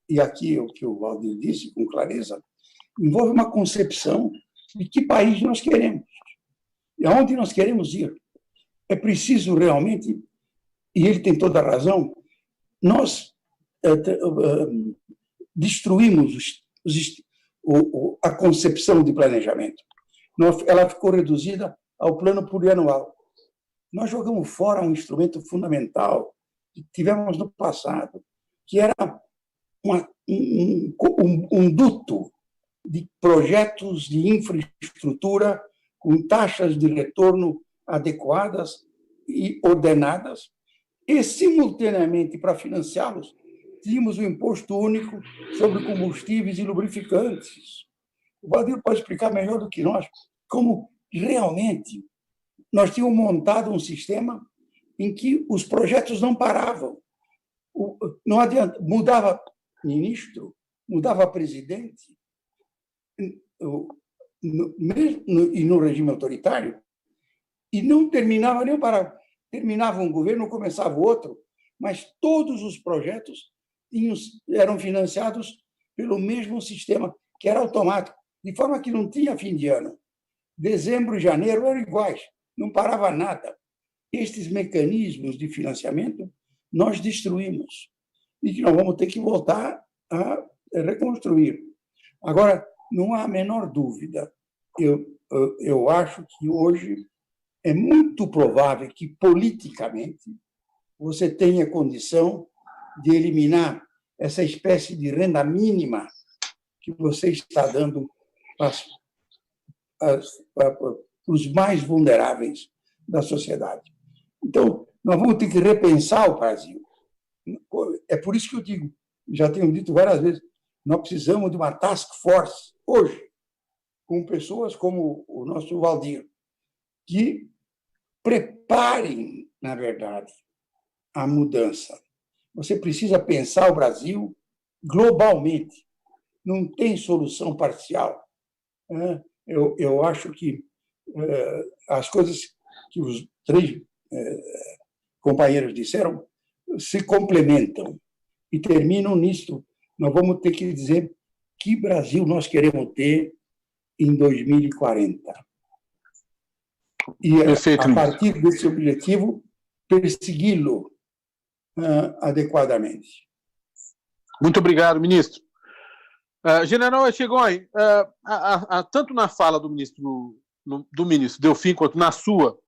e aqui o que o Valdir disse com clareza, envolve uma concepção de que país nós queremos e aonde nós queremos ir. É preciso realmente, e ele tem toda a razão, nós destruímos a concepção de planejamento. Ela ficou reduzida ao plano plurianual. nós jogamos fora um instrumento fundamental que tivemos no passado, que era um duto de projetos de infraestrutura com taxas de retorno adequadas e ordenadas, e, simultaneamente, para financiá-los, tínhamos o imposto único sobre combustíveis e lubrificantes. O Valdir pode explicar melhor do que nós como realmente nós tínhamos montado um sistema em que os projetos não paravam. Não adianta, mudava ministro, mudava presidente, e no regime autoritário, e não terminava nem parava. Terminava um governo, começava outro, mas todos os projetos eram financiados pelo mesmo sistema, que era automático, de forma que não tinha fim de ano. Dezembro e janeiro eram iguais, não parava nada. Estes mecanismos de financiamento nós destruímos e que nós vamos ter que voltar a reconstruir. Agora, não há a menor dúvida, eu acho que hoje é muito provável que, politicamente, você tenha condição de eliminar essa espécie de renda mínima que você está dando para os mais vulneráveis da sociedade. Então, nós vamos ter que repensar o Brasil. É por isso que eu digo, já tenho dito várias vezes, nós precisamos de uma task force, hoje, com pessoas como o nosso Valdir, que preparem, na verdade, a mudança. Você precisa pensar o Brasil globalmente. Não tem solução parcial. Eu acho que as coisas que os três companheiros disseram se complementam e terminam nisto. Nós vamos ter que dizer que Brasil nós queremos ter em 2040. E, a partir desse objetivo, persegui-lo adequadamente. Muito obrigado, ministro. General Etchegóin, tanto na fala do ministro Delfim quanto na sua,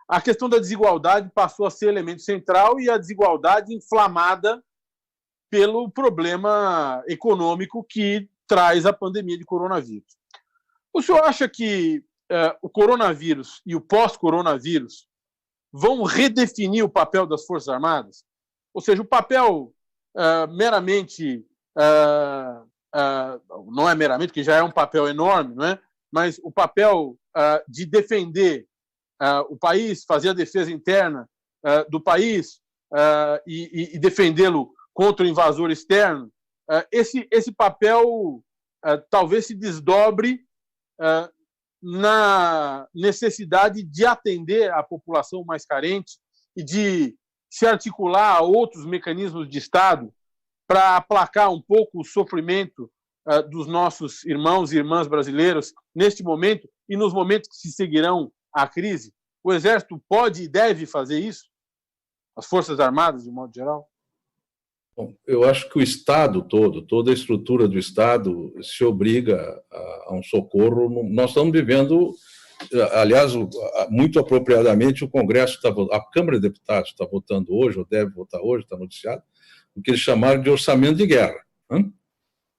a questão da desigualdade passou a ser elemento central e a desigualdade inflamada pelo problema econômico que traz a pandemia de coronavírus. O senhor acha que o coronavírus e o pós-coronavírus vão redefinir o papel das Forças Armadas? Ou seja, o papel meramente... não é meramente, porque já é um papel enorme, não é? Mas o papel de defender o país, fazer a defesa interna do país e defendê-lo contra o invasor externo, esse papel talvez se desdobre na necessidade de atender a população mais carente e de se articular a outros mecanismos de Estado para aplacar um pouco o sofrimento dos nossos irmãos e irmãs brasileiros neste momento e nos momentos que se seguirão à crise? O Exército pode e deve fazer isso? As Forças Armadas, de modo geral? Bom, eu acho que o Estado todo, toda a estrutura do Estado se obriga a um socorro. Nós estamos vivendo, aliás, muito apropriadamente, o Congresso, a Câmara de Deputados está votando hoje, ou deve votar hoje, está noticiado, o que eles chamaram de orçamento de guerra.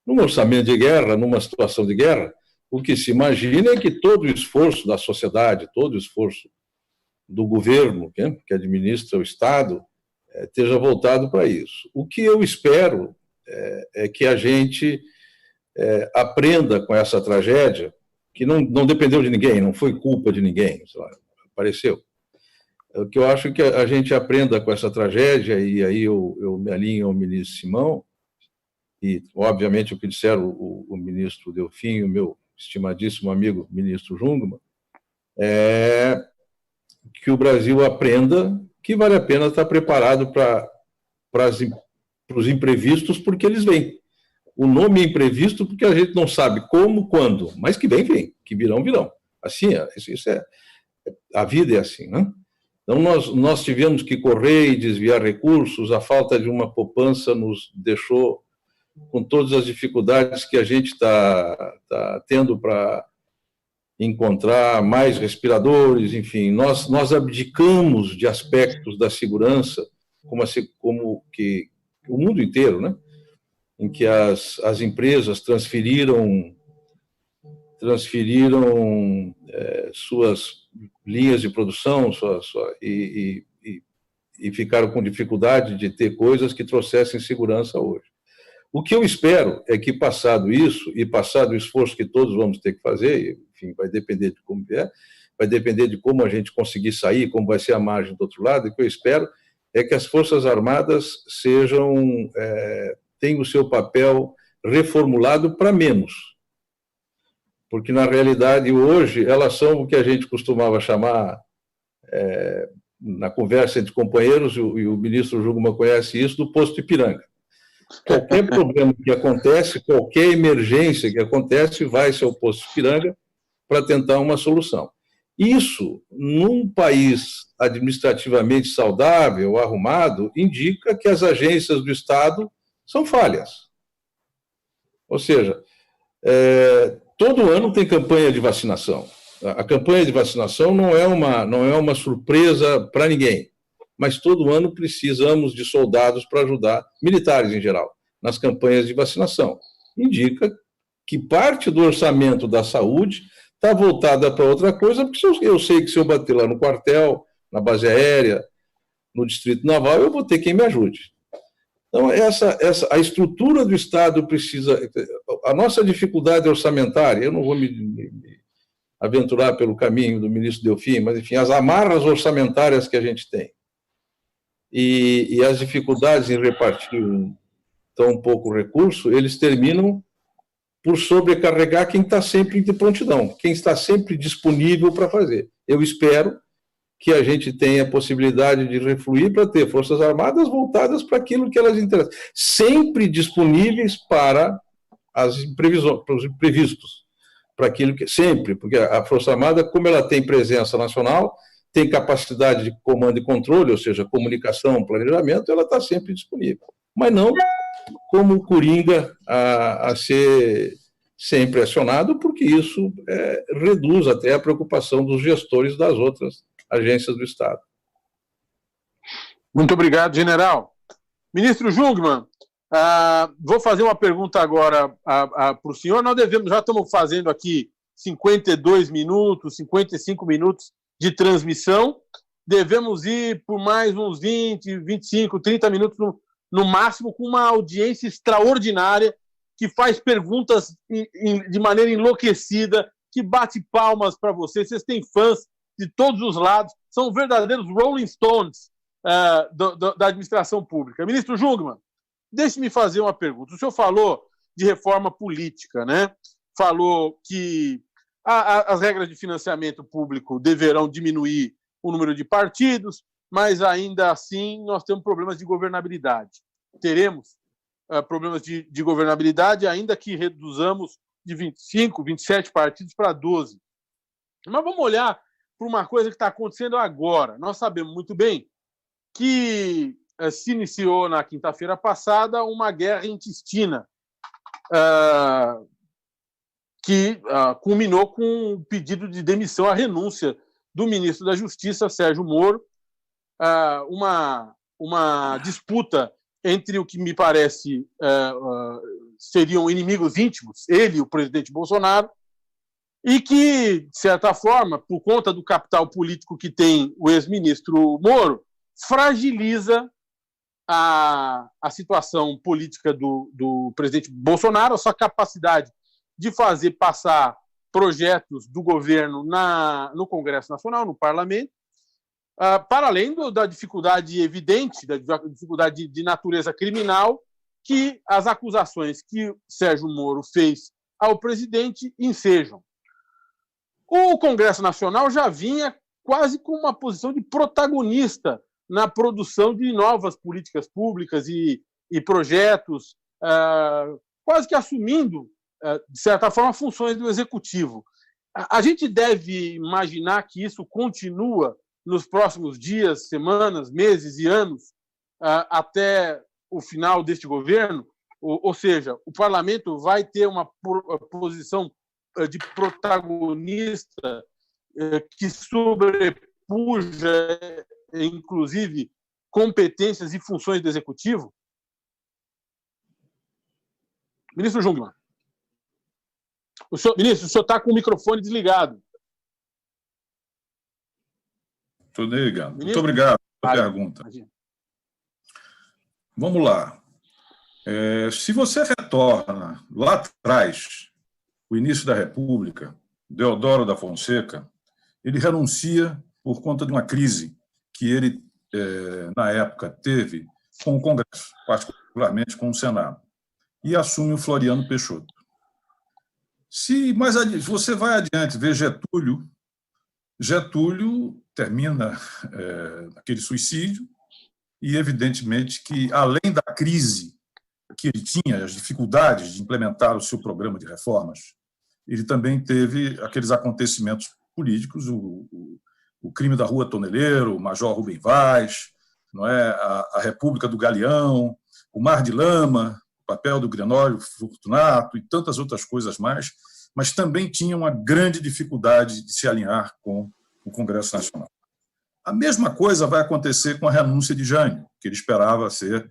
Num orçamento de guerra, numa situação de guerra, o que se imagina é que todo o esforço da sociedade, todo o esforço do governo, que administra o Estado, esteja voltado para isso. O que eu espero é que a gente aprenda com essa tragédia, que não dependeu de ninguém, não foi culpa de ninguém, apareceu. O que eu acho é que a gente aprenda com essa tragédia, e aí eu me alinho ao ministro Simão, e, obviamente, o que disseram o ministro Delfim e o meu estimadíssimo amigo ministro Jungmann, é que o Brasil aprenda que vale a pena estar preparado para os imprevistos, porque eles vêm. O nome é imprevisto porque a gente não sabe como, quando, mas que vem, que virão. Assim, isso a vida é assim, né? Então, nós tivemos que correr e desviar recursos, a falta de uma poupança nos deixou com todas as dificuldades que a gente está tendo para encontrar mais respiradores, enfim, nós abdicamos de aspectos da segurança, como que o mundo inteiro, né? Em que as empresas transferiram suas linhas de produção e ficaram com dificuldade de ter coisas que trouxessem segurança hoje. O que eu espero é que, passado isso, e passado o esforço que todos vamos ter que fazer, enfim, vai depender de como vier, vai depender de como a gente conseguir sair, como vai ser a margem do outro lado, e o que eu espero é que as Forças Armadas tenham o seu papel reformulado para menos. Porque, na realidade, hoje, elas são o que a gente costumava chamar, na conversa entre companheiros, e o ministro Jungmann conhece isso, do posto Ipiranga. Qualquer problema que acontece, qualquer emergência que acontece, vai-se ao posto Ipiranga para tentar uma solução. Isso, num país administrativamente saudável, arrumado, indica que as agências do Estado são falhas. Ou seja, todo ano tem campanha de vacinação. A campanha de vacinação não é uma surpresa para ninguém, mas todo ano precisamos de soldados para ajudar, militares em geral, nas campanhas de vacinação. Indica que parte do orçamento da saúde está voltada para outra coisa, porque eu sei que se eu bater lá no quartel, na base aérea, no Distrito Naval, eu vou ter quem me ajude. Então, a estrutura do Estado precisa... A nossa dificuldade orçamentária, eu não vou me aventurar pelo caminho do ministro Delfim, mas, enfim, as amarras orçamentárias que a gente tem e as dificuldades em repartir tão pouco recurso, eles terminam por sobrecarregar quem está sempre de prontidão, quem está sempre disponível para fazer. Eu espero que a gente tenha a possibilidade de refluir para ter Forças Armadas voltadas para aquilo que elas interessam, sempre disponíveis para para os imprevistos, para aquilo que sempre, porque a Força Armada, como ela tem presença nacional, tem capacidade de comando e controle, ou seja, comunicação, planejamento, ela está sempre disponível, mas não como coringa a ser sempre acionado, porque isso reduz até a preocupação dos gestores das outras agências do Estado. Muito obrigado, general. Ministro Jungmann, vou fazer uma pergunta agora para o senhor. Nós já estamos fazendo aqui 52 minutos, 55 minutos de transmissão. Devemos ir por mais uns 20, 25, 30 minutos no máximo, com uma audiência extraordinária, que faz perguntas de maneira enlouquecida, que bate palmas para vocês. Vocês têm fãs de todos os lados, são verdadeiros Rolling Stones da administração pública. Ministro Jungmann, deixe-me fazer uma pergunta. O senhor falou de reforma política, né? Falou que as regras de financiamento público deverão diminuir o número de partidos, mas ainda assim nós temos problemas de governabilidade. Teremos problemas de governabilidade, ainda que reduzamos de 25, 27 partidos para 12. Mas vamos olhar para uma coisa que está acontecendo agora. Nós sabemos muito bem que se iniciou na quinta-feira passada uma guerra intestina que culminou com um pedido de demissão, a renúncia do ministro da Justiça, Sérgio Moro, uma disputa entre o que me parece seriam inimigos íntimos, ele e o presidente Bolsonaro, e que, de certa forma, por conta do capital político que tem o ex-ministro Moro, fragiliza a situação política do presidente Bolsonaro, a sua capacidade de fazer passar projetos do governo no Congresso Nacional, no Parlamento, para além da dificuldade evidente, da dificuldade de natureza criminal, que as acusações que Sérgio Moro fez ao presidente ensejam. O Congresso Nacional já vinha quase com uma posição de protagonista na produção de novas políticas públicas e projetos, quase que assumindo, de certa forma, funções do Executivo. A gente deve imaginar que isso continua nos próximos dias, semanas, meses e anos, até o final deste governo? Ou seja, o parlamento vai ter uma posição de protagonista que sobrepuja, inclusive, competências e funções do Executivo? Ministro Jungmann. Ministro, o senhor está com o microfone desligado. Estou ligado. Muito obrigado pela pergunta. Vamos lá. Se você retorna lá atrás, o início da República, Deodoro da Fonseca, ele renuncia por conta de uma crise que ele, na época, teve com o Congresso, particularmente com o Senado, e assume o Floriano Peixoto. Se você vai adiante, vê Getúlio termina aquele suicídio e, evidentemente, que, além da crise que ele tinha, as dificuldades de implementar o seu programa de reformas, ele também teve aqueles acontecimentos políticos, o crime da Rua Toneleiro, o Major Rubem Vaz, não é? A República do Galeão, o Mar de Lama, o papel do Gregório Fortunato e tantas outras coisas mais, mas também tinha uma grande dificuldade de se alinhar com o Congresso Nacional. A mesma coisa vai acontecer com a renúncia de Jânio, que ele esperava ser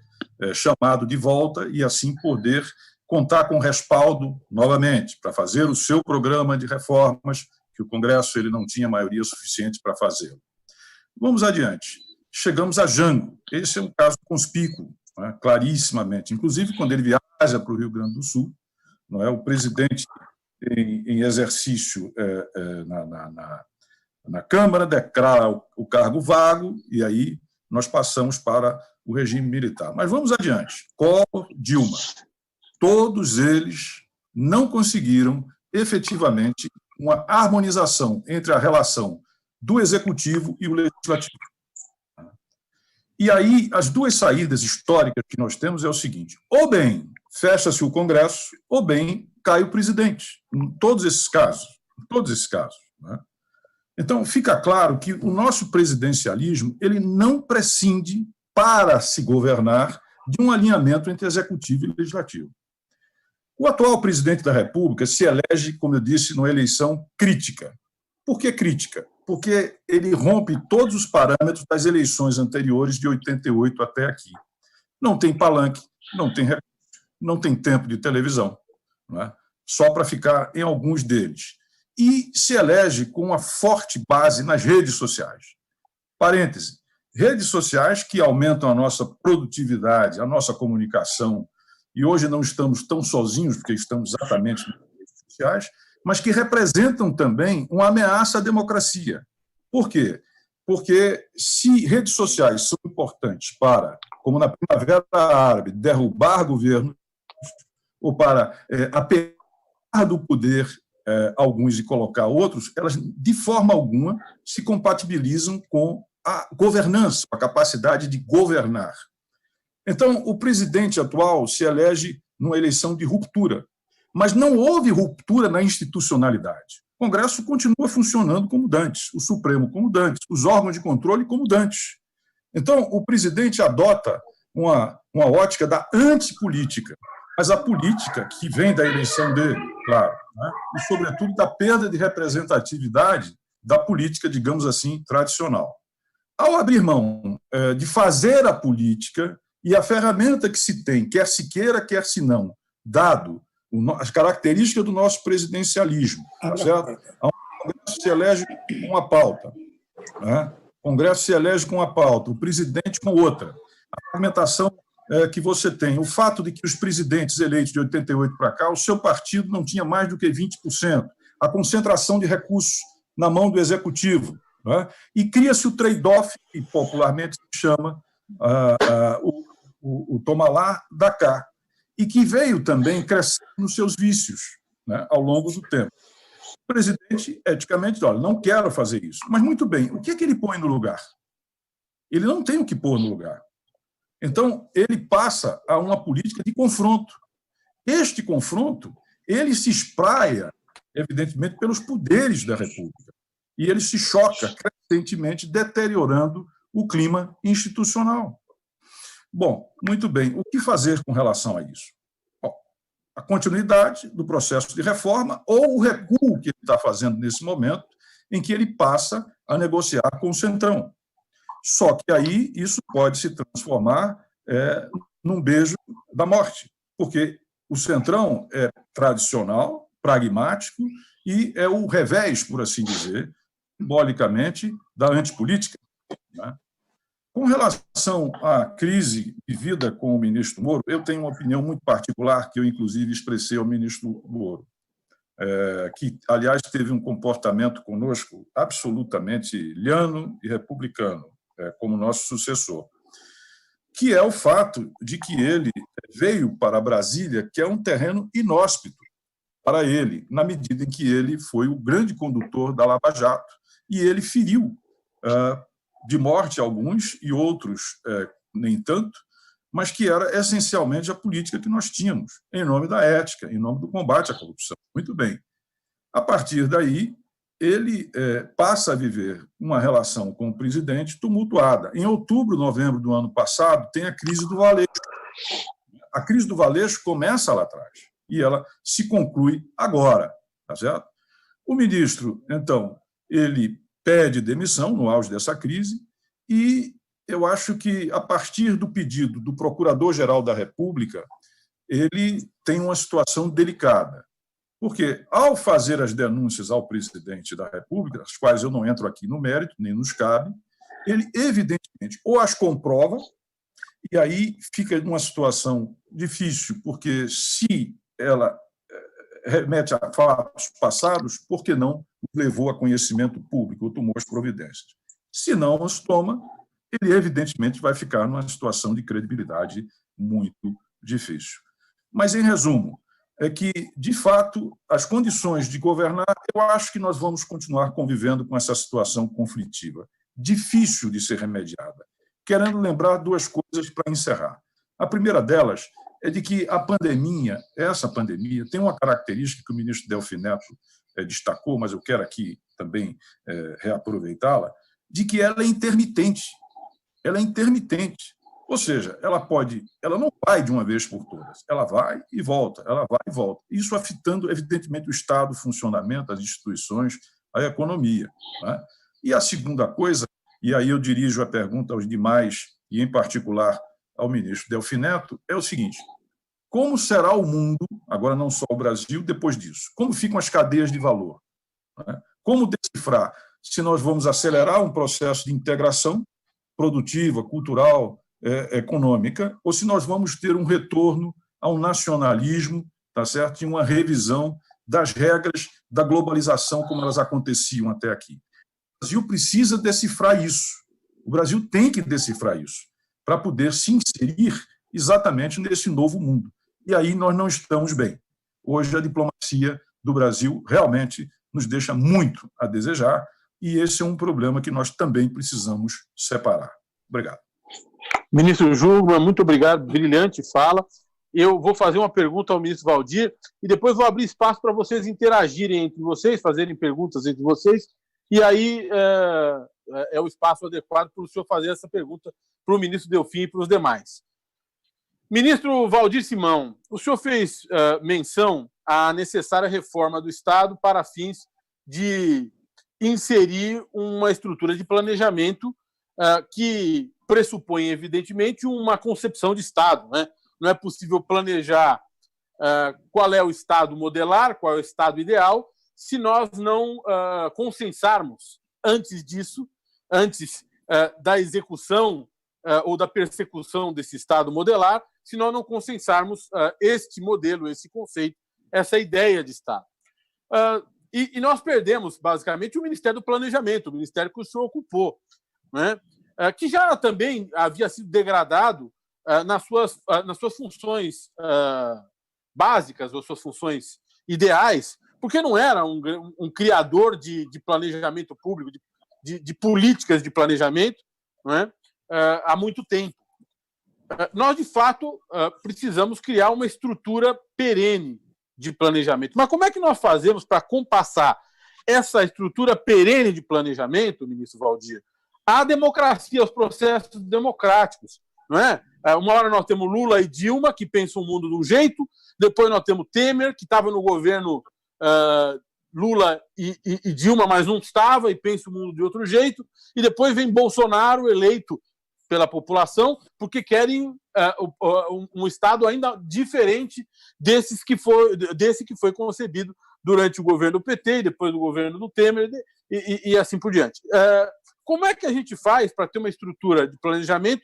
chamado de volta e, assim, poder contar com respaldo novamente para fazer o seu programa de reformas, que o Congresso ele não tinha maioria suficiente para fazê-lo. Vamos adiante. Chegamos a Jango. Esse é um caso conspícuo, né, clarissimamente. Inclusive, quando ele viaja para o Rio Grande do Sul, não é, o presidente em exercício na Câmara declara o cargo vago e aí nós passamos para o regime militar. Mas vamos adiante. Collor, Dilma. Todos eles não conseguiram, efetivamente, uma harmonização entre a relação do Executivo e o Legislativo. E aí, as duas saídas históricas que nós temos é o seguinte: ou bem fecha-se o Congresso, ou bem cai o presidente. Em todos esses casos. Né? Então, fica claro que o nosso presidencialismo ele não prescinde, para se governar, de um alinhamento entre Executivo e Legislativo. O atual presidente da República se elege, como eu disse, numa eleição crítica. Por que crítica? Porque ele rompe todos os parâmetros das eleições anteriores de 88 até aqui. Não tem palanque, não tem recurso, não tem tempo de televisão, não é? Só para ficar em alguns deles. E se elege com uma forte base nas redes sociais. Parêntese, redes sociais que aumentam a nossa produtividade, a nossa comunicação, e hoje não estamos tão sozinhos, porque estamos exatamente nas redes sociais, mas que representam também uma ameaça à democracia. Por quê? Porque se redes sociais são importantes para, como na Primavera Árabe, derrubar governos, ou para apelar do poder alguns e colocar outros, elas, de forma alguma, se compatibilizam com a governança, a capacidade de governar. Então, o presidente atual se elege numa eleição de ruptura, mas não houve ruptura na institucionalidade. O Congresso continua funcionando como dantes, o Supremo como dantes, os órgãos de controle como dantes. Então, o presidente adota uma ótica da antipolítica, mas a política que vem da eleição dele, claro, né? E, sobretudo, da perda de representatividade da política, digamos assim, tradicional. Ao abrir mão de fazer a política e a ferramenta que se tem, quer se queira, quer se não, dado as características do nosso presidencialismo, tá certo? O Congresso se elege com uma pauta, né? O Congresso se elege com uma pauta, o presidente com outra. A fragmentação que você tem, o fato de que os presidentes eleitos de 88 para cá, o seu partido não tinha mais do que 20%, a concentração de recursos na mão do Executivo, né? E cria-se o trade-off, que popularmente se chama o toma lá, dá cá, e que veio também crescendo nos seus vícios, né, ao longo do tempo. O presidente, eticamente, diz: olha, não quero fazer isso. Mas, muito bem, o que é que ele põe no lugar? Ele não tem o que pôr no lugar. Então, ele passa a uma política de confronto. Este confronto, ele se espraia, evidentemente, pelos poderes da República. E ele se choca crescentemente, deteriorando o clima institucional. Bom, muito bem. O que fazer com relação a isso? Bom, a continuidade do processo de reforma ou o recuo que ele está fazendo nesse momento, em que ele passa a negociar com o Centrão. Só que aí isso pode se transformar num beijo da morte, porque o Centrão é tradicional, pragmático e é o revés, por assim dizer, simbolicamente, da antipolítica, né? Com relação à crise vivida com o ministro Moro, eu tenho uma opinião muito particular, que eu, inclusive, expressei ao ministro Moro, que, aliás, teve um comportamento conosco absolutamente liano e republicano, como nosso sucessor, que é o fato de que ele veio para Brasília, que é um terreno inóspito para ele, na medida em que ele foi o grande condutor da Lava Jato, e ele feriu de morte alguns e outros nem tanto, mas que era essencialmente a política que nós tínhamos, em nome da ética, em nome do combate à corrupção. Muito bem. A partir daí, ele passa a viver uma relação com o presidente tumultuada. Em outubro, novembro do ano passado, tem a crise do Valeixo. A crise do Valeixo começa lá atrás e ela se conclui agora, tá certo? O ministro, então, ele pede demissão no auge dessa crise e eu acho que, a partir do pedido do Procurador-Geral da República, ele tem uma situação delicada, porque, ao fazer as denúncias ao presidente da República, as quais eu não entro aqui no mérito, nem nos cabe, ele, evidentemente, ou as comprova, e aí fica numa situação difícil, porque se ela remete a fatos passados, por que não levou a conhecimento público ou tomou as providências? Se não os toma, ele evidentemente vai ficar numa situação de credibilidade muito difícil. Mas, em resumo, é que, de fato, as condições de governar, eu acho que nós vamos continuar convivendo com essa situação conflitiva, difícil de ser remediada. Querendo lembrar duas coisas para encerrar. A primeira delas é de que essa pandemia, tem uma característica que o ministro Delfim Neto destacou, mas eu quero aqui também reaproveitá-la, de que ela é intermitente. Ela é intermitente. Ou seja, ela não vai de uma vez por todas. Ela vai e volta, ela vai e volta. Isso afetando, evidentemente, o Estado, o funcionamento, as instituições, a economia, né? E a segunda coisa, e aí eu dirijo a pergunta aos demais, e em particular ao ministro Delfim Neto, é o seguinte: como será o mundo, agora não só o Brasil, depois disso? Como ficam as cadeias de valor? Como decifrar se nós vamos acelerar um processo de integração produtiva, cultural, econômica, ou se nós vamos ter um retorno ao nacionalismo, tá certo? E uma revisão das regras da globalização como elas aconteciam até aqui. O Brasil precisa decifrar isso. O Brasil tem que decifrar isso para poder se inserir exatamente nesse novo mundo. E aí nós não estamos bem. Hoje a diplomacia do Brasil realmente nos deixa muito a desejar, e esse é um problema que nós também precisamos separar. Obrigado. Ministro Jungmann, muito obrigado, brilhante fala. Eu vou fazer uma pergunta ao ministro Valdir e depois vou abrir espaço para vocês interagirem entre vocês, fazerem perguntas entre vocês, e aí é o espaço adequado para o senhor fazer essa pergunta para o ministro Delfim e para os demais. Ministro Valdir Simão, o senhor fez menção à necessária reforma do Estado para fins de inserir uma estrutura de planejamento que pressupõe, evidentemente, uma concepção de Estado, né? Não é possível planejar qual é o Estado modelar, qual é o Estado ideal, se nós não consensarmos antes disso, antes da execução ou da persecução desse Estado modelar, se nós não consensarmos este modelo, esse conceito, essa ideia de Estado. E nós perdemos, basicamente, o Ministério do Planejamento, o ministério que o senhor ocupou, né? Que já também havia sido degradado nas suas funções básicas, ou suas funções ideais, porque não era um criador de planejamento público, de políticas de planejamento, não é? Há muito tempo. Nós, de fato, precisamos criar uma estrutura perene de planejamento. Mas como é que nós fazemos para compassar essa estrutura perene de planejamento, ministro Valdir, à democracia, aos processos democráticos, não é? Uma hora nós temos Lula e Dilma, que pensam o mundo de um jeito, depois nós temos Temer, que estava no governo Lula e Dilma, mas não estava e pensa o mundo de outro jeito, e depois vem Bolsonaro, eleito pela população, porque querem um Estado ainda diferente desse que foi concebido durante o governo do PT e depois do governo do Temer e assim por diante. Como é que a gente faz para ter uma estrutura de planejamento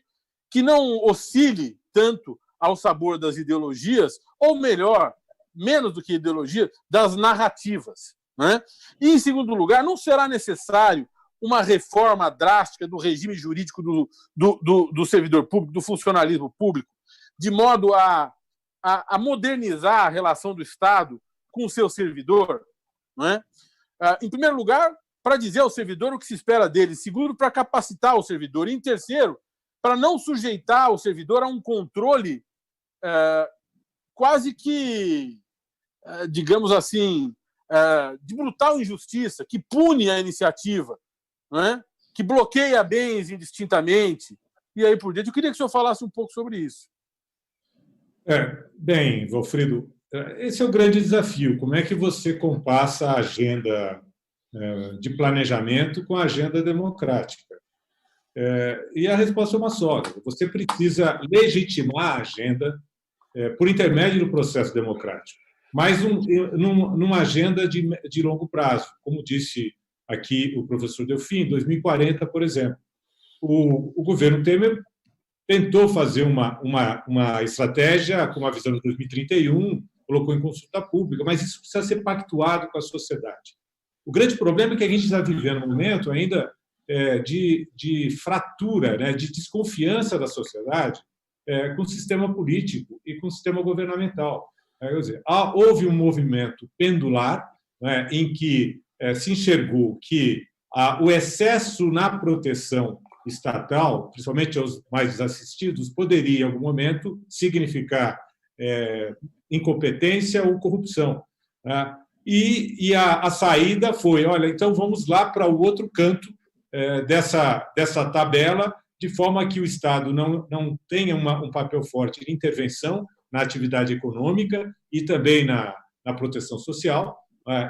que não oscile tanto ao sabor das ideologias, ou melhor, menos do que ideologia, das narrativas, né? E, em segundo lugar, não será necessário uma reforma drástica do regime jurídico do servidor público, do funcionalismo público, de modo a modernizar a relação do Estado com o seu servidor, né? Em primeiro lugar, para dizer ao servidor o que se espera dele, segundo, para capacitar o servidor, e, em terceiro, para não sujeitar o servidor a um controle quase que, digamos assim, de brutal injustiça, que pune a iniciativa, né? Que bloqueia bens indistintamente, e aí por diante. Eu queria que o senhor falasse um pouco sobre isso. Bem, Valfrido, esse é o grande desafio. Como é que você compassa a agenda de planejamento com a agenda democrática? E a resposta é uma só. Você precisa legitimar a agenda por intermédio do processo democrático, mas numa agenda de longo prazo. Como disse aqui o professor Delfim, em 2040, por exemplo, o governo Temer tentou fazer uma estratégia com uma visão de 2031, colocou em consulta pública, mas isso precisa ser pactuado com a sociedade. O grande problema é que a gente está vivendo um momento ainda de fratura, né, de desconfiança da sociedade com o sistema político e com o sistema governamental. Quer dizer, houve um movimento pendular, né, em que se enxergou que o excesso na proteção estatal, principalmente aos mais desassistidos, poderia, em algum momento, significar incompetência ou corrupção, né? E a saída foi, olha, então vamos lá para o outro canto dessa tabela, de forma que o Estado não tenha um papel forte de intervenção na atividade econômica e também na proteção social,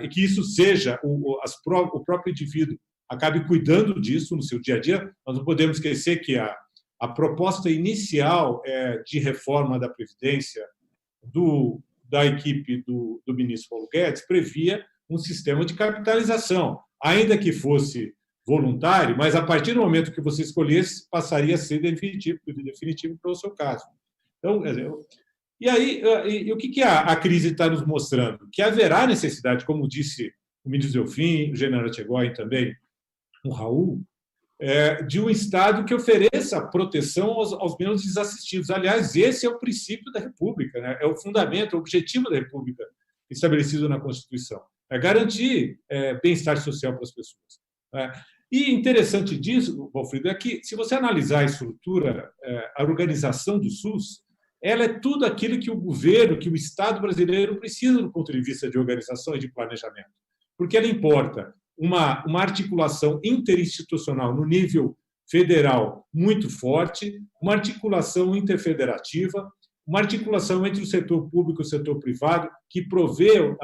e que isso seja o próprio indivíduo acabe cuidando disso no seu dia a dia. Nós não podemos esquecer que a proposta inicial de reforma da Previdência da equipe do ministro Paulo Guedes previa um sistema de capitalização, ainda que fosse voluntário, mas a partir do momento que você escolhesse, passaria a ser definitivo para o seu caso. Então, e aí, o que a crise está nos mostrando? Que haverá necessidade, como disse o ministro Delfim, o general Etchegóin também, o Raul, de um Estado que ofereça proteção aos menos desassistidos. Aliás, esse é o princípio da República, né? É o fundamento, o objetivo da República estabelecido na Constituição. É garantir bem-estar social para as pessoas. E interessante disso, Valfrido, é que, se você analisar a estrutura, a organização do SUS, ela é tudo aquilo que o governo, que o Estado brasileiro precisa do ponto de vista de organização e de planejamento. Porque ela importa uma articulação interinstitucional no nível federal muito forte, uma articulação interfederativa, uma articulação entre o setor público e o setor privado, que provê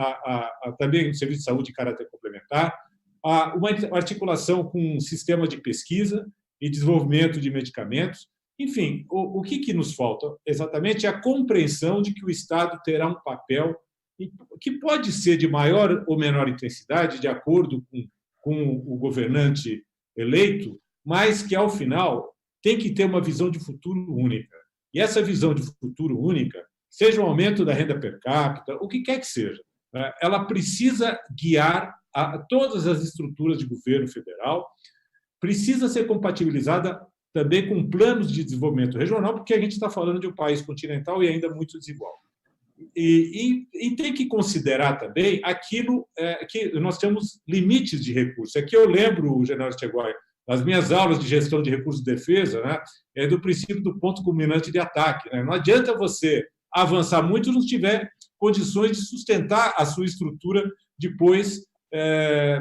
também o serviço de saúde de caráter complementar, uma articulação com um sistema de pesquisa e desenvolvimento de medicamentos. Enfim, o que nos falta exatamente é a compreensão de que o Estado terá um papel que pode ser de maior ou menor intensidade, de acordo com o governante eleito, mas que, ao final, tem que ter uma visão de futuro única. E essa visão de futuro única, seja o aumento da renda per capita, o que quer que seja, ela precisa guiar todas as estruturas de governo federal, precisa ser compatibilizada também com planos de desenvolvimento regional, porque a gente está falando de um país continental e ainda muito desigual. E tem que considerar também aquilo que nós temos limites de recursos. Aqui eu lembro, general Etchegóin, nas minhas aulas de gestão de recursos de defesa, né, do princípio do ponto culminante de ataque. Né? Não adianta você avançar muito se não tiver condições de sustentar a sua estrutura depois,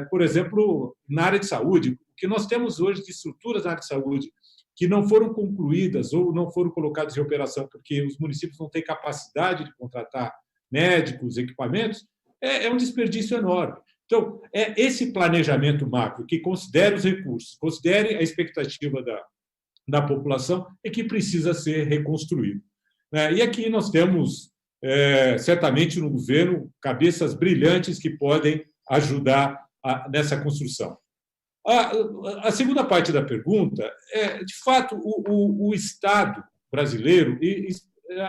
por exemplo, na área de saúde. O que nós temos hoje de estruturas na área de saúde que não foram concluídas ou não foram colocadas em operação porque os municípios não têm capacidade de contratar médicos, equipamentos, é um desperdício enorme. Então, é esse planejamento macro que considere os recursos, considere a expectativa da população, é que precisa ser reconstruído. E aqui nós temos, certamente, no governo, cabeças brilhantes que podem ajudar nessa construção. A segunda parte da pergunta é, de fato, o Estado brasileiro e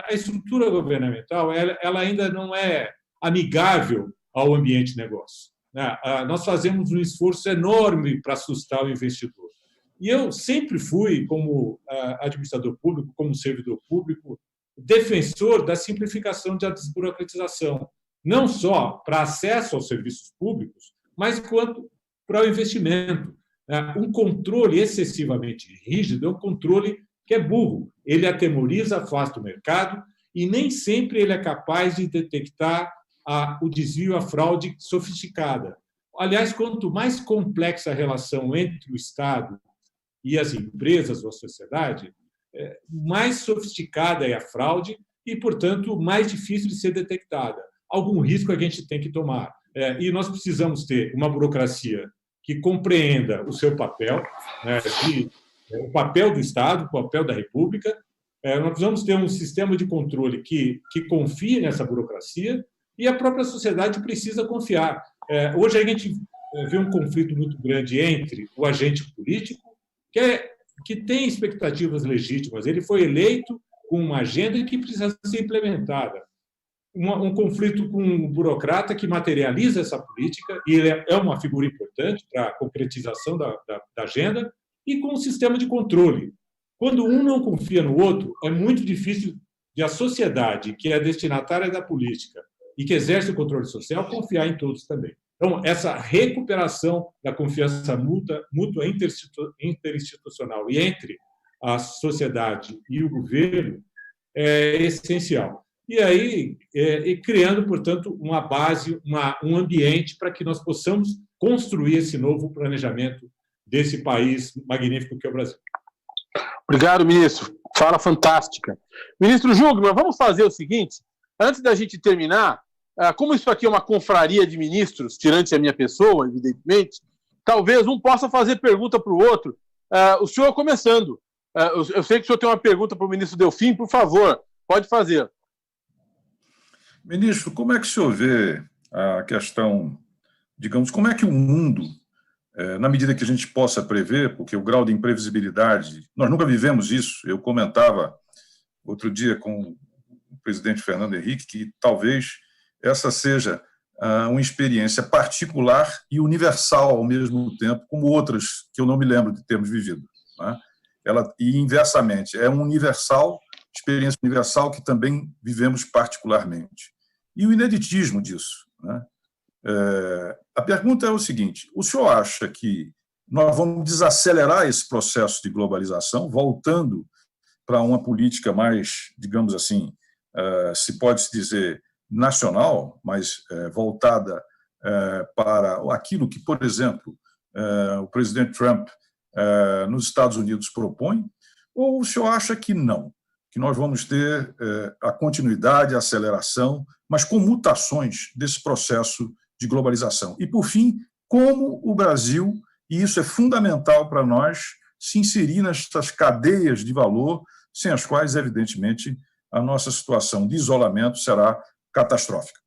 a estrutura governamental ela ainda não é amigável ao ambiente de negócio. Nós fazemos um esforço enorme para assustar o investidor. E eu sempre fui, como administrador público, como servidor público, defensor da simplificação da desburocratização, não só para acesso aos serviços públicos, mas quanto para o investimento. Um controle excessivamente rígido é um controle que é burro. Ele atemoriza, afasta o mercado e nem sempre ele é capaz de detectar o desvio, a fraude sofisticada. Aliás, quanto mais complexa a relação entre o Estado e as empresas ou a sociedade, mais sofisticada é a fraude e, portanto, mais difícil de ser detectada. Algum risco a gente tem que tomar. E nós precisamos ter uma burocracia que compreenda o seu papel, o papel do Estado, o papel da República. Nós precisamos ter um sistema de controle que confie nessa burocracia e a própria sociedade precisa confiar. Hoje a gente vê um conflito muito grande entre o agente político, que tem expectativas legítimas. Ele foi eleito com uma agenda que precisa ser implementada. Um conflito com um burocrata que materializa essa política, e ele é uma figura importante para a concretização da agenda, e com um sistema de controle. Quando um não confia no outro, é muito difícil de a sociedade, que é destinatária da política e que exerce o controle social, confiar em todos também. Então, essa recuperação da confiança mútua interinstitucional e entre a sociedade e o governo é essencial. E aí, criando, portanto, uma base, um ambiente para que nós possamos construir esse novo planejamento desse país magnífico que é o Brasil. Obrigado, ministro. Fala fantástica. Ministro Jungmann, vamos fazer o seguinte, antes da gente terminar, como isso aqui é uma confraria de ministros, tirante a minha pessoa, evidentemente, talvez um possa fazer pergunta para o outro. O senhor começando. Eu sei que o senhor tem uma pergunta para o ministro Delfim, por favor, pode fazer. Ministro, como é que o senhor vê a questão, digamos, como é que o mundo, na medida que a gente possa prever, porque o grau de imprevisibilidade, nós nunca vivemos isso, eu comentava outro dia com o presidente Fernando Henrique que talvez essa seja uma experiência particular e universal ao mesmo tempo, como outras que eu não me lembro de termos vivido. Né? E inversamente, é uma experiência universal que também vivemos particularmente. E o ineditismo disso. Né? A pergunta é o seguinte, o senhor acha que nós vamos desacelerar esse processo de globalização, voltando para uma política mais, digamos assim, se pode dizer, nacional, mas voltada para aquilo que, por exemplo, o presidente Trump nos Estados Unidos propõe, ou o senhor acha que não, que nós vamos ter a continuidade, a aceleração, mas com mutações desse processo de globalização? E, por fim, como o Brasil, e isso é fundamental para nós, se inserir nessas cadeias de valor, sem as quais, evidentemente, a nossa situação de isolamento será catastrófica.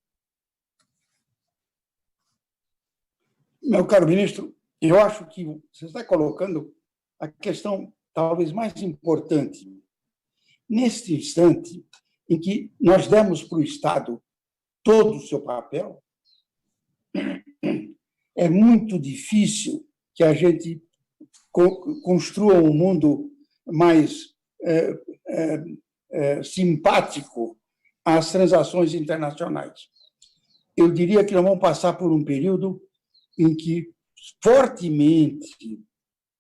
Meu caro ministro, eu acho que você está colocando a questão talvez mais importante. Neste instante em que nós demos para o Estado todo o seu papel, é muito difícil que a gente construa um mundo mais simpático às transações internacionais. Eu diria que nós vamos passar por um período em que, fortemente,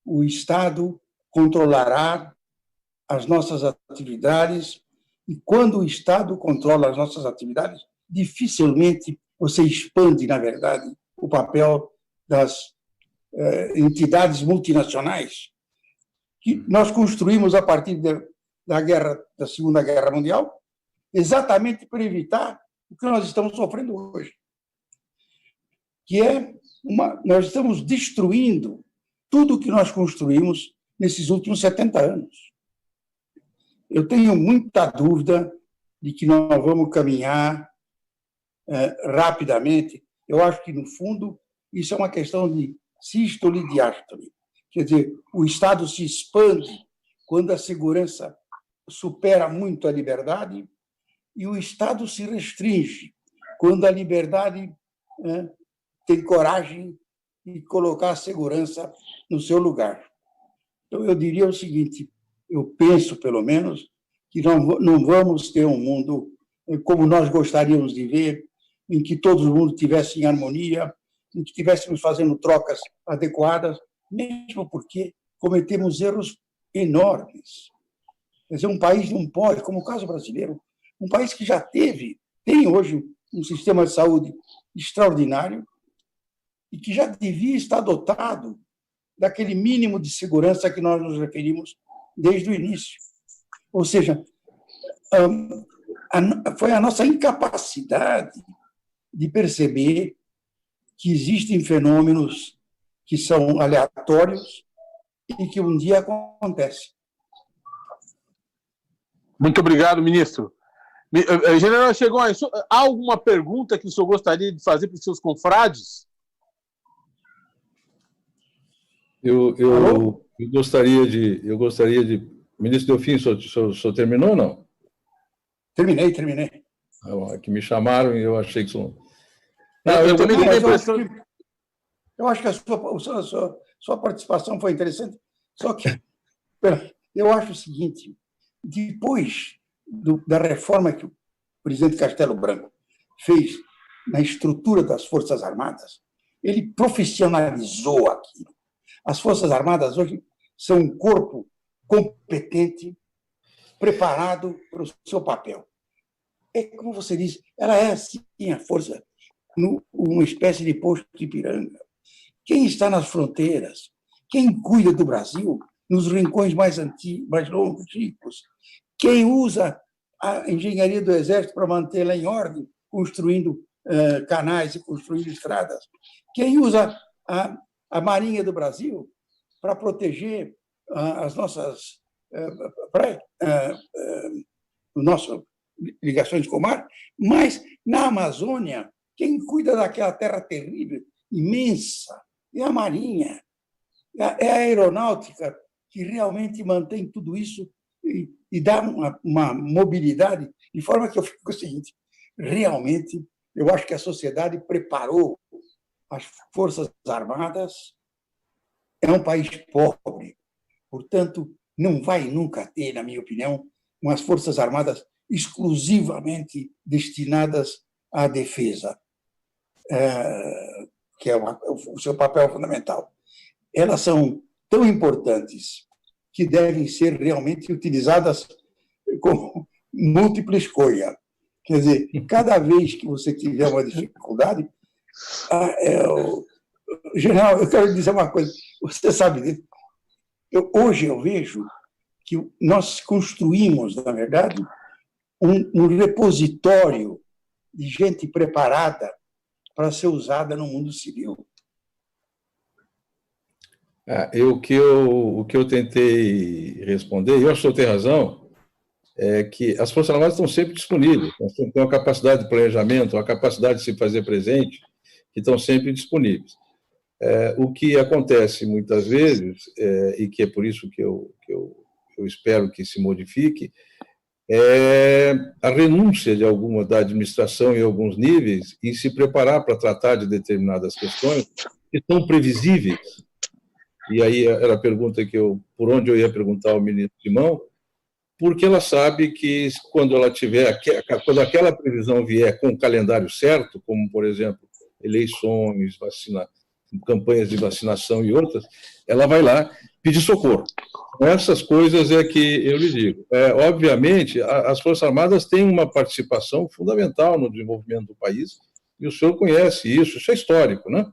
o Estado controlará as nossas atividades, e quando o Estado controla as nossas atividades, dificilmente você expande, na verdade, o papel das entidades multinacionais. que nós construímos a partir da Segunda Guerra Mundial, exatamente para evitar o que nós estamos sofrendo hoje, que é nós estamos destruindo tudo o que nós construímos nesses últimos 70 anos. Eu tenho muita dúvida de que nós vamos caminhar rapidamente. Eu acho que, no fundo, isso é uma questão de sístole e diástole. Quer dizer, o Estado se expande quando a segurança supera muito a liberdade e o Estado se restringe quando a liberdade tem coragem de colocar a segurança no seu lugar. Então, eu diria o seguinte, eu penso, pelo menos, que não vamos ter um mundo como nós gostaríamos de ver, em que todo mundo estivesse em harmonia, em que estivéssemos fazendo trocas adequadas, mesmo porque cometemos erros enormes. Quer dizer, um país não pode, como o caso brasileiro, um país que já tem hoje um sistema de saúde extraordinário e que já devia estar dotado daquele mínimo de segurança que nós nos referimos desde o início. Ou seja, foi a nossa incapacidade de perceber que existem fenômenos que são aleatórios e que um dia acontecem. Muito obrigado, ministro. General Chegões, há alguma pergunta que o senhor gostaria de fazer para os seus confrades? Eu gostaria de... Ministro Delfim, o senhor terminou ou não? Terminei. Que me chamaram e eu achei que... Eu acho que a sua participação foi interessante, só que eu acho o seguinte, depois da reforma que o presidente Castelo Branco fez na estrutura das Forças Armadas, ele profissionalizou aquilo. As Forças Armadas hoje são um corpo competente, preparado para o seu papel. É como você disse, ela é assim a força, uma espécie de posto de Ipiranga. Quem está nas fronteiras, quem cuida do Brasil nos rincões mais longínquos, quem usa a engenharia do Exército para mantê-la em ordem, construindo canais e construindo estradas, quem usa a Marinha do Brasil para proteger as nossas ligações com o mar, mas na Amazônia, quem cuida daquela terra terrível, imensa, é a Marinha, é a aeronáutica que realmente mantém tudo isso e dá uma mobilidade, de forma que eu fico com o seguinte, realmente, eu acho que a sociedade preparou as Forças Armadas, é um país pobre, portanto, não vai nunca ter, na minha opinião, umas Forças Armadas exclusivamente destinadas à defesa, que é o seu papel fundamental. Elas são tão importantes que devem ser realmente utilizadas como múltipla escolha. Quer dizer, cada vez que você tiver uma dificuldade, general, eu quero dizer uma coisa, você sabe disso. Hoje eu vejo que nós construímos, na verdade, um repositório de gente preparada para ser usada no mundo civil. O que eu tentei responder, e eu acho que o senhor tem razão, é que as Forças Armadas estão sempre disponíveis, têm uma capacidade de planejamento, uma capacidade de se fazer presente, que estão sempre disponíveis. O que acontece muitas vezes, e que é por isso que eu espero que se modifique, é a renúncia de da administração em alguns níveis em se preparar para tratar de determinadas questões que são previsíveis. E aí era a pergunta por onde eu ia perguntar ao ministro Simão, porque ela sabe que quando aquela previsão vier com o calendário certo, como, por exemplo, eleições, campanhas de vacinação e outras, ela vai lá pedir socorro. Essas coisas é que eu lhe digo. Obviamente, as Forças Armadas têm uma participação fundamental no desenvolvimento do país, e o senhor conhece isso é histórico, né?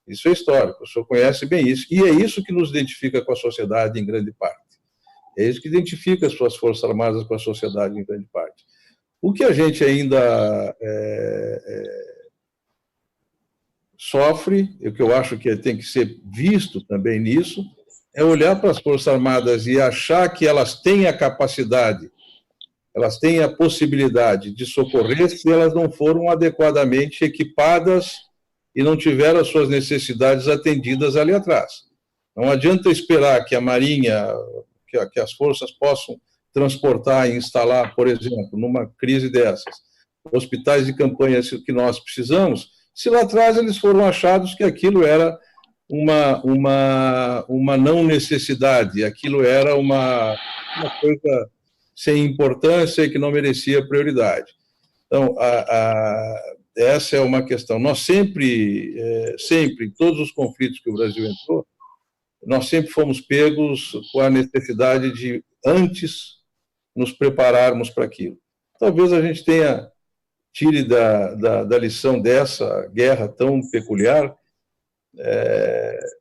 Isso é histórico, o senhor conhece bem isso, e é isso que nos identifica com a sociedade em grande parte. É isso que identifica as suas Forças Armadas com a sociedade, em grande parte. O que a gente ainda sofre, e o que eu acho que tem que ser visto também nisso, é olhar para as Forças Armadas e achar que elas têm a capacidade, elas têm a possibilidade de socorrer se elas não foram adequadamente equipadas e não tiveram as suas necessidades atendidas ali atrás. Não adianta esperar que a Marinha, que as forças possam transportar e instalar, por exemplo, numa crise dessas, hospitais de campanha que nós precisamos, se lá atrás eles foram achados que aquilo era uma não necessidade, aquilo era uma coisa sem importância e que não merecia prioridade. Então, essa é uma questão. Nós sempre, em todos os conflitos que o Brasil entrou, nós sempre fomos pegos com a necessidade de, antes, nos prepararmos para aquilo. Talvez a gente tire da lição dessa guerra tão peculiar,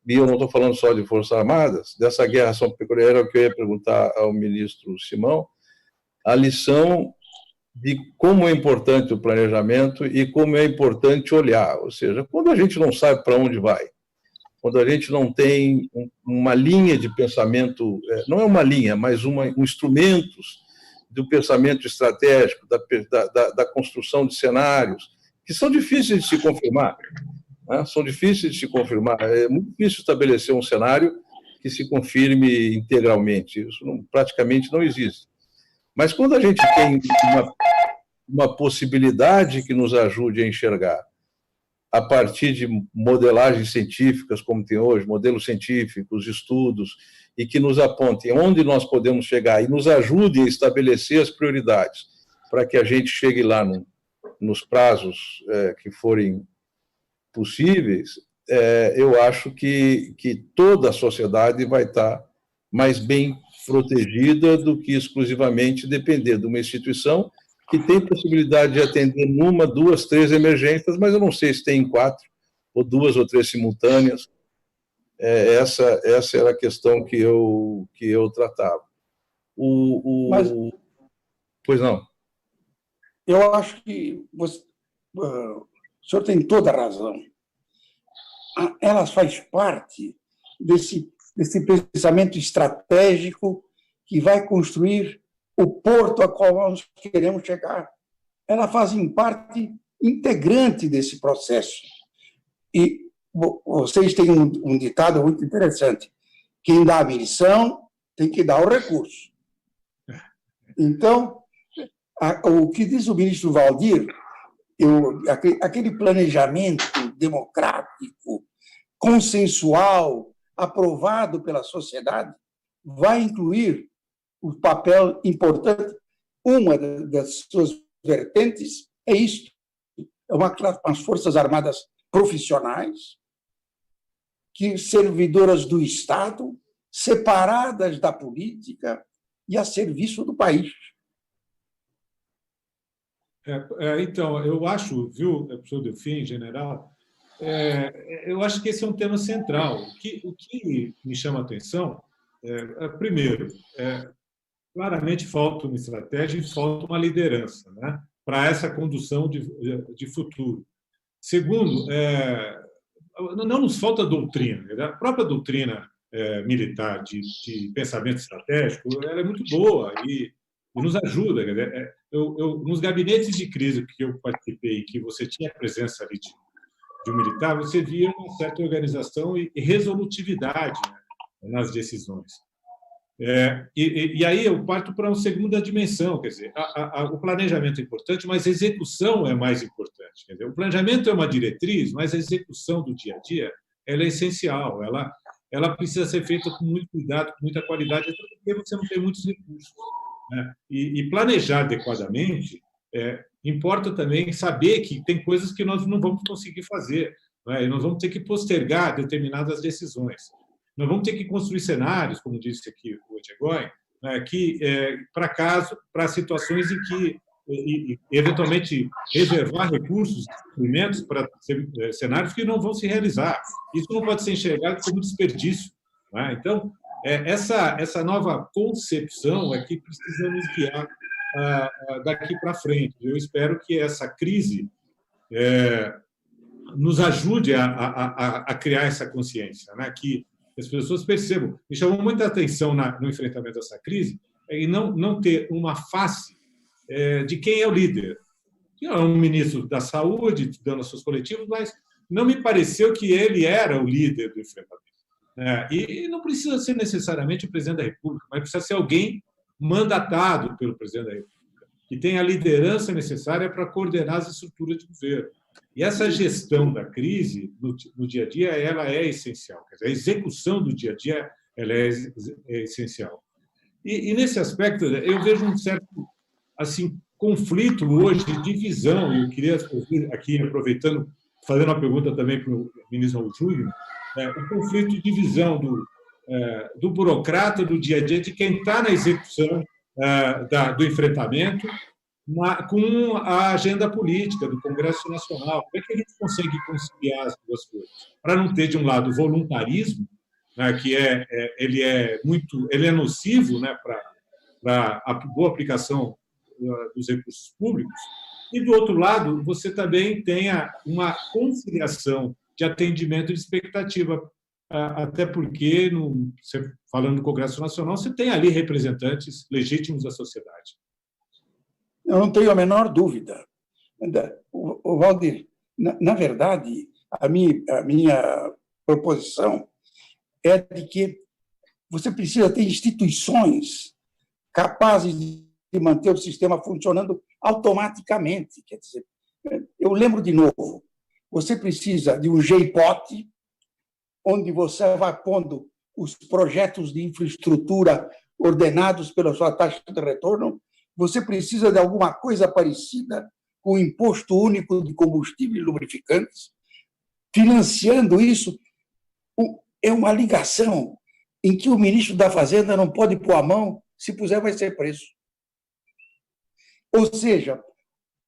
e eu não estou falando só de Forças Armadas, dessa guerra tão peculiar, era o que eu ia perguntar ao ministro Simão, a lição de como é importante o planejamento e como é importante olhar, ou seja, quando a gente não sabe para onde vai, quando a gente não tem uma linha de pensamento, não é uma linha, mas instrumentos do pensamento estratégico, da construção de cenários, que são difíceis de se confirmar, né? São difíceis de se confirmar. É muito difícil estabelecer um cenário que se confirme integralmente. Isso praticamente não existe. Mas quando a gente tem uma possibilidade que nos ajude a enxergar, a partir de modelagens científicas, como tem hoje, modelos científicos, estudos, e que nos apontem onde nós podemos chegar e nos ajudem a estabelecer as prioridades para que a gente chegue lá nos prazos que forem possíveis, eu acho que toda a sociedade vai estar mais bem protegida do que exclusivamente depender de uma instituição que tem possibilidade de atender numa, duas, três emergências, mas eu não sei se tem 4, ou 2 ou 3 simultâneas. Essa era a questão que eu tratava. Mas, pois não. Eu acho que o senhor tem toda a razão. Elas fazem parte desse pensamento estratégico que vai construir o porto a qual nós queremos chegar. Elas fazem parte integrante desse processo. E vocês têm um ditado muito interessante: quem dá a missão tem que dar o recurso. Então, o que diz o ministro Valdir, aquele planejamento democrático, consensual, aprovado pela sociedade, vai incluir o papel importante. Uma das suas vertentes é isto: umas Forças Armadas profissionais, que servidoras do Estado, separadas da política e a serviço do país. Então, eu acho, viu, professor Delfim, em general, eu acho que esse é um tema central. O que me chama a atenção, primeiro, claramente falta uma estratégia e falta uma liderança, né, para essa condução de futuro. Segundo, não nos falta doutrina. Né? A própria doutrina militar de pensamento estratégico ela é muito boa e nos ajuda. Nos gabinetes de crise que eu participei, que você tinha a presença ali de um militar, você via uma certa organização e resolutividade, né, nas decisões. E aí eu parto para uma segunda dimensão, quer dizer, o planejamento é importante, mas a execução é mais importante. Quer dizer, o planejamento é uma diretriz, mas a execução do dia a dia ela é essencial, ela precisa ser feita com muito cuidado, com muita qualidade, até porque você não tem muitos recursos. Né? E planejar adequadamente importa também saber que tem coisas que nós não vamos conseguir fazer, né? E nós vamos ter que postergar determinadas decisões. Nós vamos ter que construir cenários, como disse aqui o Etchegóin, né, para situações em que, eventualmente, reservar recursos, instrumentos para cenários que não vão se realizar. Isso não pode ser enxergado como desperdício. Né? Então, essa nova concepção é que precisamos guiar daqui para frente. Eu espero que essa crise nos ajude a criar essa consciência, né? Que as pessoas percebam. Me chamou muita atenção no enfrentamento dessa crise e não ter uma face de quem é o líder. É um ministro da Saúde dando os seus coletivos, mas não me pareceu que ele era o líder do enfrentamento. E não precisa ser necessariamente o presidente da República, mas precisa ser alguém mandatado pelo presidente da República, que tem a liderança necessária para coordenar as estruturas de governo. E essa gestão da crise no dia a dia, ela é essencial. Quer dizer, a execução do dia a dia, ela é essencial. E nesse aspecto, eu vejo um certo assim conflito hoje de visão. Eu queria ouvir aqui, aproveitando, fazendo uma pergunta também para o ministro Raul Júnior, o conflito de visão do burocrata do dia a dia, de quem está na execução do enfrentamento, com a agenda política do Congresso Nacional. Como é que a gente consegue conciliar as duas coisas? Para não ter, de um lado, voluntarismo, né, que ele é nocivo, né, para a boa aplicação dos recursos públicos, e, do outro lado, você também tenha uma conciliação de atendimento de expectativa, até porque, falando do Congresso Nacional, você tem ali representantes legítimos da sociedade. Eu não tenho a menor dúvida. O Valdir, na verdade, a minha proposição é de que você precisa ter instituições capazes de manter o sistema funcionando automaticamente. Quer dizer, eu lembro de novo, você precisa de um J-POT, onde você vai pondo os projetos de infraestrutura ordenados pela sua taxa de retorno. Você precisa de alguma coisa parecida com o Imposto Único de Combustível e Lubrificantes. Financiando isso, é uma ligação em que o ministro da Fazenda não pode pôr a mão, se puser vai ser preso. Ou seja,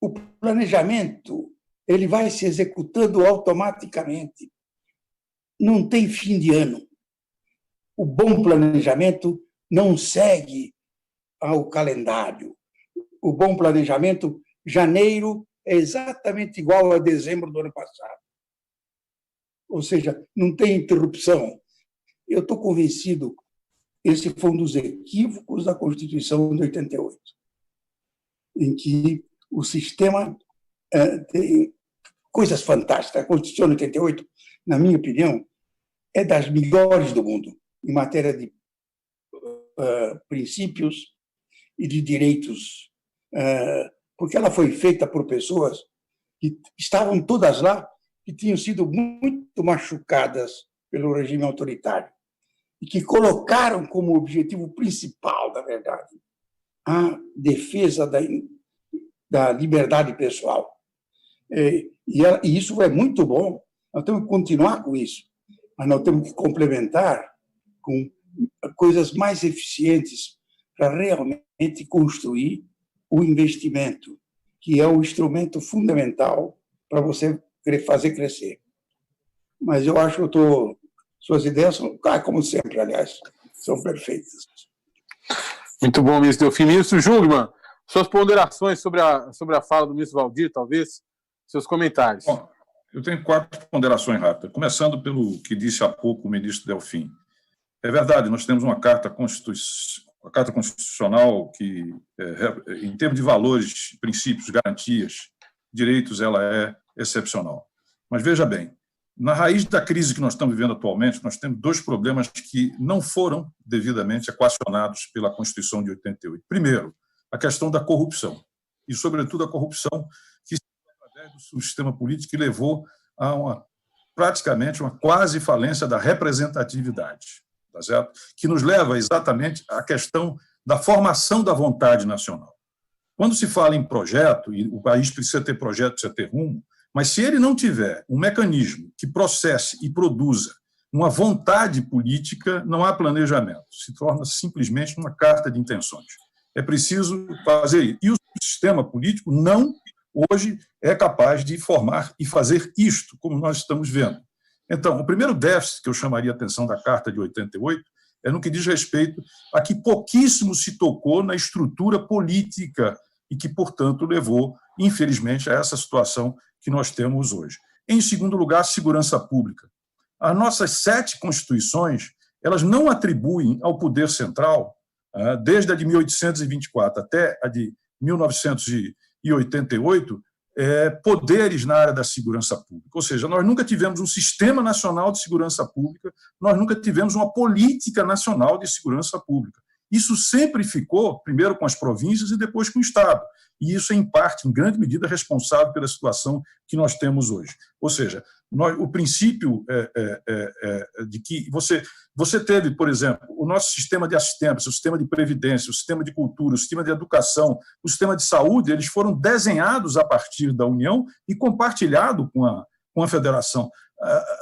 o planejamento ele vai se executando automaticamente. Não tem fim de ano. O bom planejamento não segue ao calendário. O bom planejamento, janeiro é exatamente igual a dezembro do ano passado. Ou seja, não tem interrupção. Eu estou convencido, esse foi um dos equívocos da Constituição de 88, em que o sistema tem coisas fantásticas. A Constituição de 88, na minha opinião, é das melhores do mundo em matéria de princípios e de direitos, porque ela foi feita por pessoas que estavam todas lá, que tinham sido muito machucadas pelo regime autoritário e que colocaram como objetivo principal, na verdade, a defesa da liberdade pessoal. E isso é muito bom, nós temos que continuar com isso, mas nós temos que complementar com coisas mais eficientes para realmente construir o investimento, que é o instrumento fundamental para você fazer crescer. Mas eu acho que suas ideias são, como sempre, aliás, são perfeitas. Muito bom, ministro Delfim. Ministro Jungmann, suas ponderações sobre a fala do ministro Valdir, talvez, seus comentários. Bom, eu tenho 4 ponderações rápidas, começando pelo que disse há pouco o ministro Delfim. É verdade, nós temos uma carta constitucional que, em termos de valores, princípios, garantias, direitos, ela é excepcional. Mas veja bem, na raiz da crise que nós estamos vivendo atualmente, nós temos 2 problemas que não foram devidamente equacionados pela Constituição de 88. Primeiro, a questão da corrupção, e, sobretudo, a corrupção que se através do sistema político que levou a praticamente uma quase falência da representatividade, tá certo? Que nos leva exatamente à questão da formação da vontade nacional. Quando se fala em projeto, e o país precisa ter projeto, precisa ter rumo, mas se ele não tiver um mecanismo que processe e produza uma vontade política, não há planejamento. Se torna simplesmente uma carta de intenções. É preciso fazer isso. E o sistema político não, hoje, é capaz de formar e fazer isto, como nós estamos vendo. Então, o primeiro déficit que eu chamaria a atenção da Carta de 88 é no que diz respeito a que pouquíssimo se tocou na estrutura política e que, portanto, levou, infelizmente, a essa situação que nós temos hoje. Em segundo lugar, segurança pública. As nossas 7 constituições, elas não atribuem ao poder central, desde a de 1824 até a de 1988, poderes na área da segurança pública. Ou seja, nós nunca tivemos um sistema nacional de segurança pública, nós nunca tivemos uma política nacional de segurança pública. Isso sempre ficou, primeiro com as províncias e depois com o Estado. E isso é, em parte, em grande medida, responsável pela situação que nós temos hoje. Ou seja, o princípio de que você teve, por exemplo, o nosso sistema de assistência, o sistema de previdência, o sistema de cultura, o sistema de educação, o sistema de saúde, eles foram desenhados a partir da União e compartilhados com a Federação.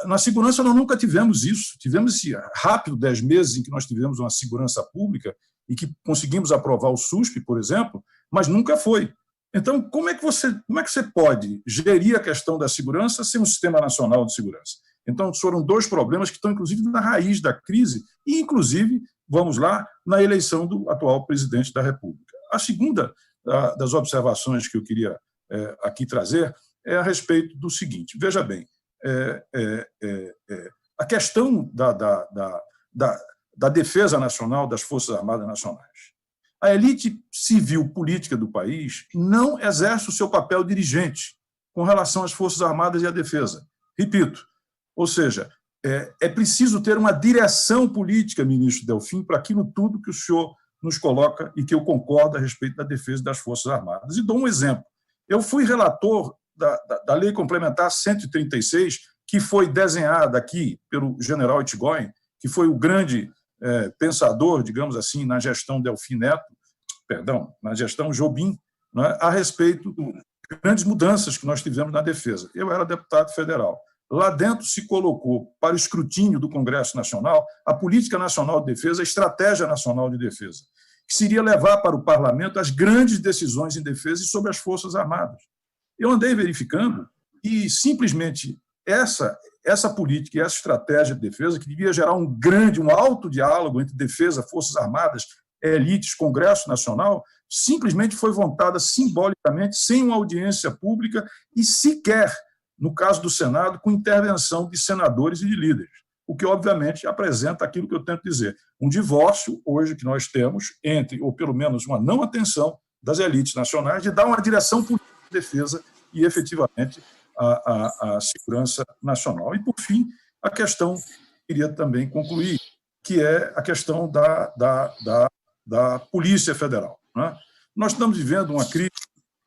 Na segurança, nós nunca tivemos isso. Tivemos esse rápido 10 meses em que nós tivemos uma segurança pública e que conseguimos aprovar o SUSP, por exemplo, mas nunca foi. Então, como é que você pode gerir a questão da segurança sem um sistema nacional de segurança? Então, foram 2 problemas que estão, inclusive, na raiz da crise e, inclusive, vamos lá, na eleição do atual presidente da República. A segunda das observações que eu queria aqui trazer é a respeito do seguinte. Veja bem, a questão da defesa nacional, das Forças Armadas Nacionais. A elite civil política do país não exerce o seu papel dirigente com relação às Forças Armadas e à defesa. Repito, ou seja, é preciso ter uma direção política, ministro Delfim, para aquilo tudo que o senhor nos coloca e que eu concordo a respeito da defesa das Forças Armadas. E dou um exemplo. Eu fui relator da Lei Complementar 136, que foi desenhada aqui pelo general Etchegóin, que foi o grande pensador, digamos assim, na gestão Delfim Neto, na gestão Jobim, né, a respeito de grandes mudanças que nós tivemos na defesa. Eu era deputado federal. Lá dentro se colocou para o escrutínio do Congresso Nacional a Política Nacional de Defesa, a Estratégia Nacional de Defesa, que seria levar para o parlamento as grandes decisões em defesa e sobre as Forças Armadas. Eu andei verificando e simplesmente essa política e essa estratégia de defesa, que devia gerar um alto diálogo entre defesa, Forças Armadas, elites, Congresso Nacional, simplesmente foi votada simbolicamente, sem uma audiência pública e sequer, no caso do Senado, com intervenção de senadores e de líderes, o que, obviamente, apresenta aquilo que eu tento dizer, um divórcio, hoje, que nós temos entre, ou pelo menos uma não atenção das elites nacionais, de dar uma direção política de defesa e, efetivamente, a segurança nacional. E, por fim, a questão, queria também concluir, que é a questão da Polícia Federal. Né? Nós estamos vivendo uma crise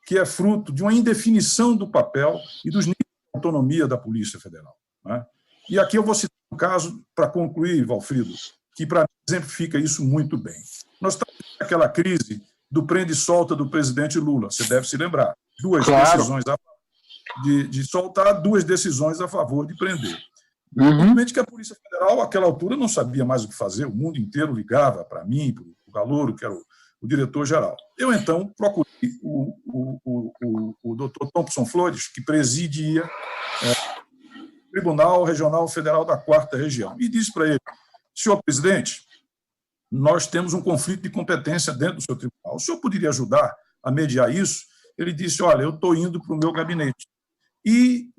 que é fruto de uma indefinição do papel e dos níveis de autonomia da Polícia Federal. Né? E aqui eu vou citar um caso, para concluir, Valfrido, que para mim exemplifica isso muito bem. Nós estamos naquela crise do prende e solta do presidente Lula, você deve se lembrar. 2 decisões de soltar, 2 decisões a favor de prender. Obviamente que a Polícia Federal, àquela altura, não sabia mais o que fazer, o mundo inteiro ligava para mim, para o Galouro, que era o diretor-geral. Eu, então, procurei o doutor Thompson Flores, que presidia o Tribunal Regional Federal da 4ª Região, e disse para ele: senhor presidente, nós temos um conflito de competência dentro do seu tribunal, o senhor poderia ajudar a mediar isso? Ele disse: olha, eu estou indo para o meu gabinete e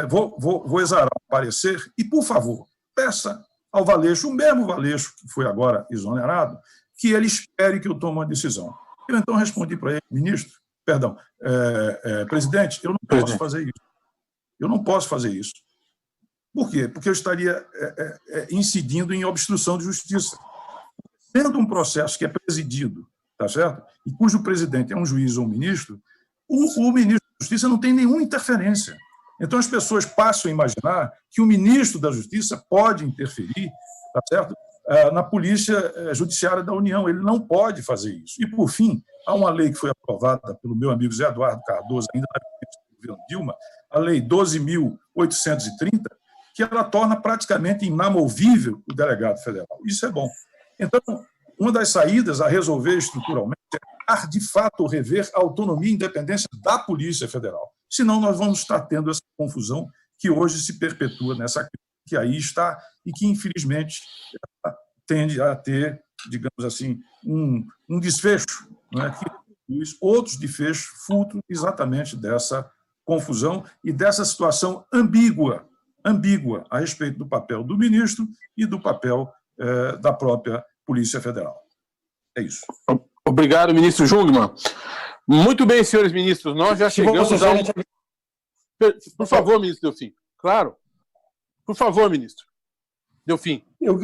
vou exarar o parecer e, por favor, peça ao Valeixo, o mesmo Valeixo que foi agora exonerado, que ele espere que eu tome uma decisão. Eu, então, respondi para ele: presidente, eu não posso fazer isso. Eu não posso fazer isso. Por quê? Porque eu estaria incidindo em obstrução de justiça. Sendo um processo que é presidido, tá certo? E cujo presidente é um juiz ou um ministro, o ministro da Justiça não tem nenhuma interferência. Então, as pessoas passam a imaginar que o ministro da Justiça pode interferir, tá certo? Na Polícia Judiciária da União. Ele não pode fazer isso. E, por fim, há uma lei que foi aprovada pelo meu amigo Zé Eduardo Cardoso, ainda na governo Dilma, a Lei 12.830, que ela torna praticamente inamovível o delegado federal. Isso é bom. Então, uma das saídas a resolver estruturalmente é, de fato, rever a autonomia e independência da Polícia Federal. Senão, nós vamos estar tendo essa confusão que hoje se perpetua nessa crise, que aí está e que, infelizmente, tende a ter, digamos assim, um desfecho, não é? Que produz outros desfechos fruto exatamente dessa confusão e dessa situação ambígua a respeito do papel do ministro e do papel da própria Polícia Federal. É isso. Obrigado, ministro Jungmann. Muito bem, senhores ministros, nós já chegamos a... Por favor, ministro Delfim. Claro. Por favor, ministro Delfim. Eu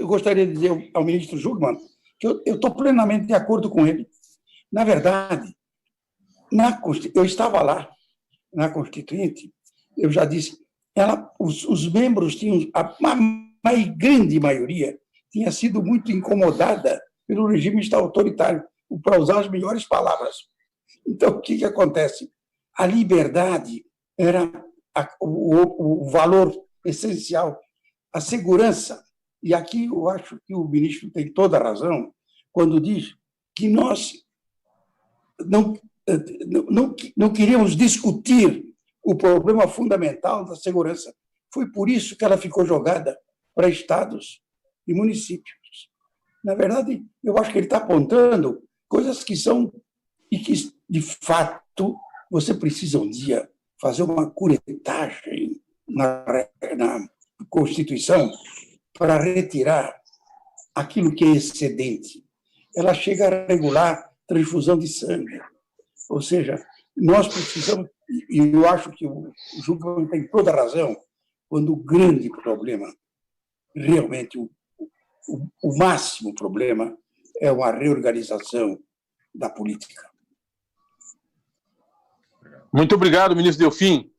gostaria de dizer ao ministro Jungmann que eu estou plenamente de acordo com ele. Na verdade, eu estava lá, na Constituinte, eu já disse, os membros tinham, a grande maioria tinha sido muito incomodada pelo regime autoritário, para usar as melhores palavras. Então, o que acontece? A liberdade era o valor essencial, a segurança. E aqui eu acho que o ministro tem toda a razão quando diz que nós não queríamos discutir o problema fundamental da segurança. Foi por isso que ela ficou jogada para estados e municípios. Na verdade, eu acho que ele está apontando coisas que são e que, de fato, você precisa um dia fazer uma curetagem na Constituição para retirar aquilo que é excedente. Ela chega a regular transfusão de sangue. Ou seja, nós precisamos, e eu acho que o Jungmann tem toda a razão, quando o grande problema, realmente o máximo problema, é uma reorganização da política. Muito obrigado, ministro Delfim.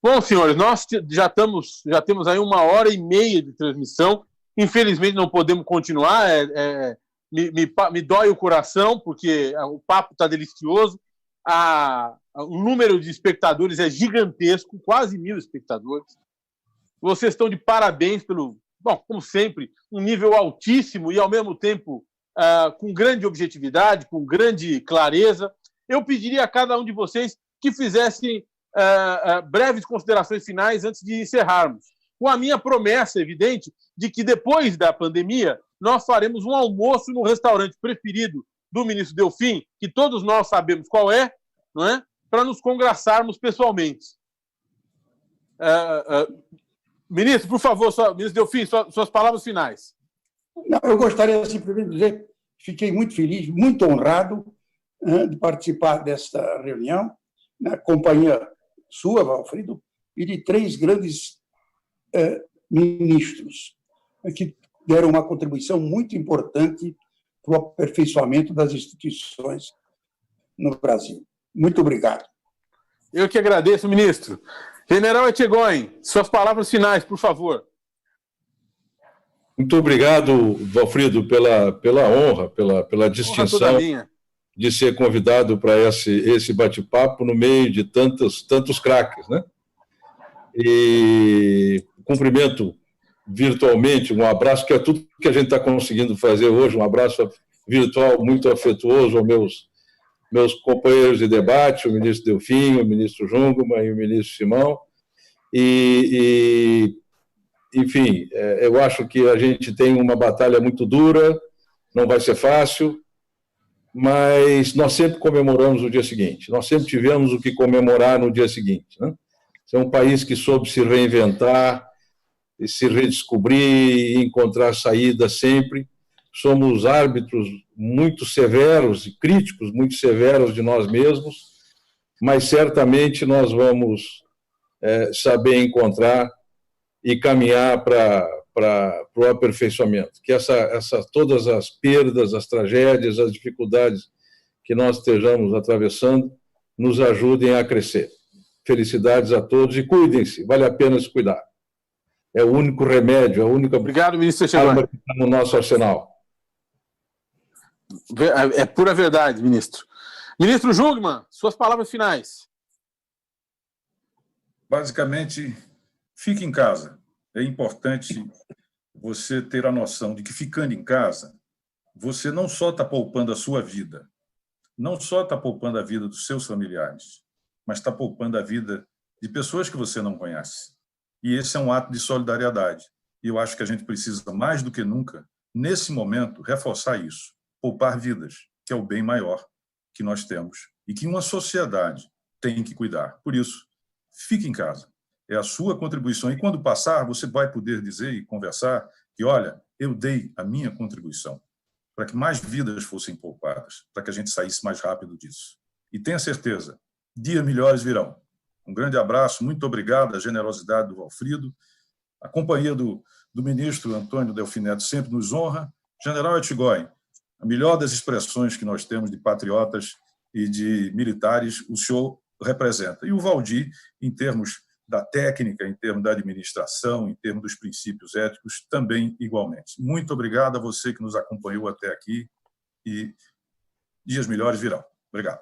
Bom, senhores, nós já temos aí 1h30 de transmissão. Infelizmente, não podemos continuar. Me dói o coração, porque o papo está delicioso. O número de espectadores é gigantesco, quase 1.000 espectadores. Vocês estão de parabéns pelo, bom, como sempre, um nível altíssimo e, ao mesmo tempo, com grande objetividade, com grande clareza. Eu pediria a cada um de vocês que fizessem breves considerações finais antes de encerrarmos, com a minha promessa, evidente, de que depois da pandemia nós faremos um almoço no restaurante preferido do ministro Delfim, que todos nós sabemos qual é, não é? Para nos congraçarmos pessoalmente. Ministro, por favor, ministro Delfim, suas palavras finais. Não, eu gostaria simplesmente de dizer que fiquei muito feliz, muito honrado de participar desta reunião, na companhia sua, Valfrido, e de 3 grandes ministros que deram uma contribuição muito importante para o aperfeiçoamento das instituições no Brasil. Muito obrigado. Eu que agradeço, ministro. General Etchegóin, suas palavras finais, por favor. Muito obrigado, Valfrido, pela honra, pela distinção de ser convidado para esse bate-papo no meio de tantos craques, né? E cumprimento virtualmente, um abraço, que é tudo que a gente está conseguindo fazer hoje, um abraço virtual muito afetuoso aos meus companheiros de debate, o ministro Delfim, o ministro Jungmann e o ministro Simão. Enfim, eu acho que a gente tem uma batalha muito dura, não vai ser fácil, mas nós sempre comemoramos o dia seguinte, nós sempre tivemos o que comemorar no dia seguinte, né? É um país que soube se reinventar, se redescobrir e encontrar saída sempre. Somos árbitros muito severos e críticos muito severos de nós mesmos, mas certamente nós vamos saber encontrar e caminhar para o aperfeiçoamento. Que todas as perdas, as tragédias, as dificuldades que nós estejamos atravessando nos ajudem a crescer. Felicidades a todos e cuidem-se, vale a pena se cuidar. É o único remédio, a única Obrigado, ministro arma que está no nosso arsenal. É pura verdade, ministro. Ministro Jungmann, suas palavras finais. Basicamente, fique em casa. É importante você ter a noção de que, ficando em casa, você não só está poupando a sua vida, não só está poupando a vida dos seus familiares, mas está poupando a vida de pessoas que você não conhece. E esse é um ato de solidariedade. E eu acho que a gente precisa, mais do que nunca, nesse momento, reforçar isso, poupar vidas, que é o bem maior que nós temos e que uma sociedade tem que cuidar. Por isso, fique em casa. É a sua contribuição. E quando passar, você vai poder dizer e conversar que, olha, eu dei a minha contribuição para que mais vidas fossem poupadas, para que a gente saísse mais rápido disso. E tenha certeza, dias melhores virão. Um grande abraço, muito obrigado à generosidade do Valfrido. A companhia do ministro Antônio Delfim Neto sempre nos honra. General Etchegóin, a melhor das expressões que nós temos de patriotas e de militares, o senhor representa. E o Valdir, em termos da técnica, em termos da administração, em termos dos princípios éticos, também igualmente. Muito obrigado a você que nos acompanhou até aqui e dias melhores virão. Obrigado.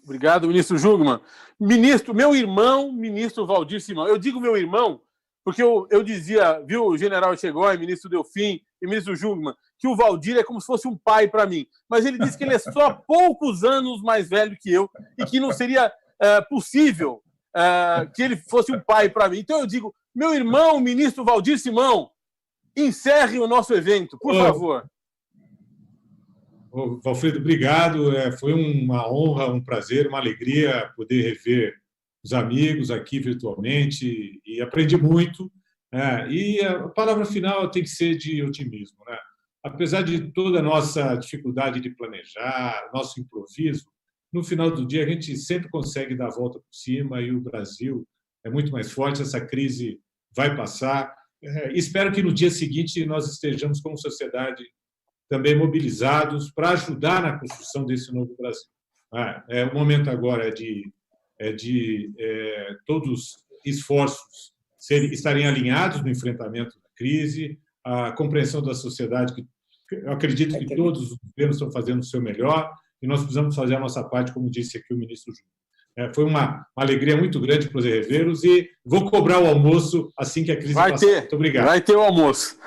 Obrigado, ministro Jungmann. Ministro, meu irmão, ministro Valdir Simão. Eu digo meu irmão porque eu dizia, viu, general Etchegóin, ministro Delfim e ministro Jungmann, que o Valdir é como se fosse um pai para mim. Mas ele disse que ele é só poucos anos mais velho que eu e que não seria possível que ele fosse um pai para mim. Então eu digo, meu irmão, ministro Valdir Simão, encerre o nosso evento, por favor. Valfrido, obrigado. Foi uma honra, um prazer, uma alegria poder rever os amigos aqui virtualmente e aprendi muito. E a palavra final tem que ser de otimismo, né? Apesar de toda a nossa dificuldade de planejar, nosso improviso, no final do dia a gente sempre consegue dar a volta por cima e o Brasil é muito mais forte, essa crise vai passar. Espero que no dia seguinte nós estejamos como sociedade também mobilizados para ajudar na construção desse novo Brasil. O momento agora é de todos os esforços estarem alinhados no enfrentamento da crise, a compreensão da sociedade, que eu acredito que todos os governos estão fazendo o seu melhor, e nós precisamos fazer a nossa parte, como disse aqui o ministro Júnior. Foi uma alegria muito grande poder revê-los e vou cobrar o almoço assim que a crise passar. Muito obrigado. Vai ter o almoço.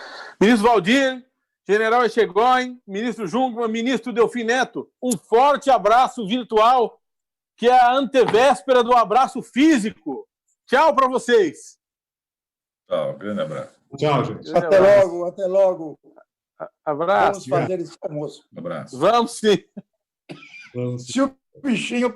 Ministro Valdir, general Etchegóin, ministro Jungmann, ministro Delfim Neto, um forte abraço virtual, que é a antevéspera do abraço físico. Tchau para vocês. Tchau, grande abraço. Tchau, gente. Até logo, até logo. Abraço. Vamos fazer esse almoço. Um abraço. Vamos sim. Se o bichinho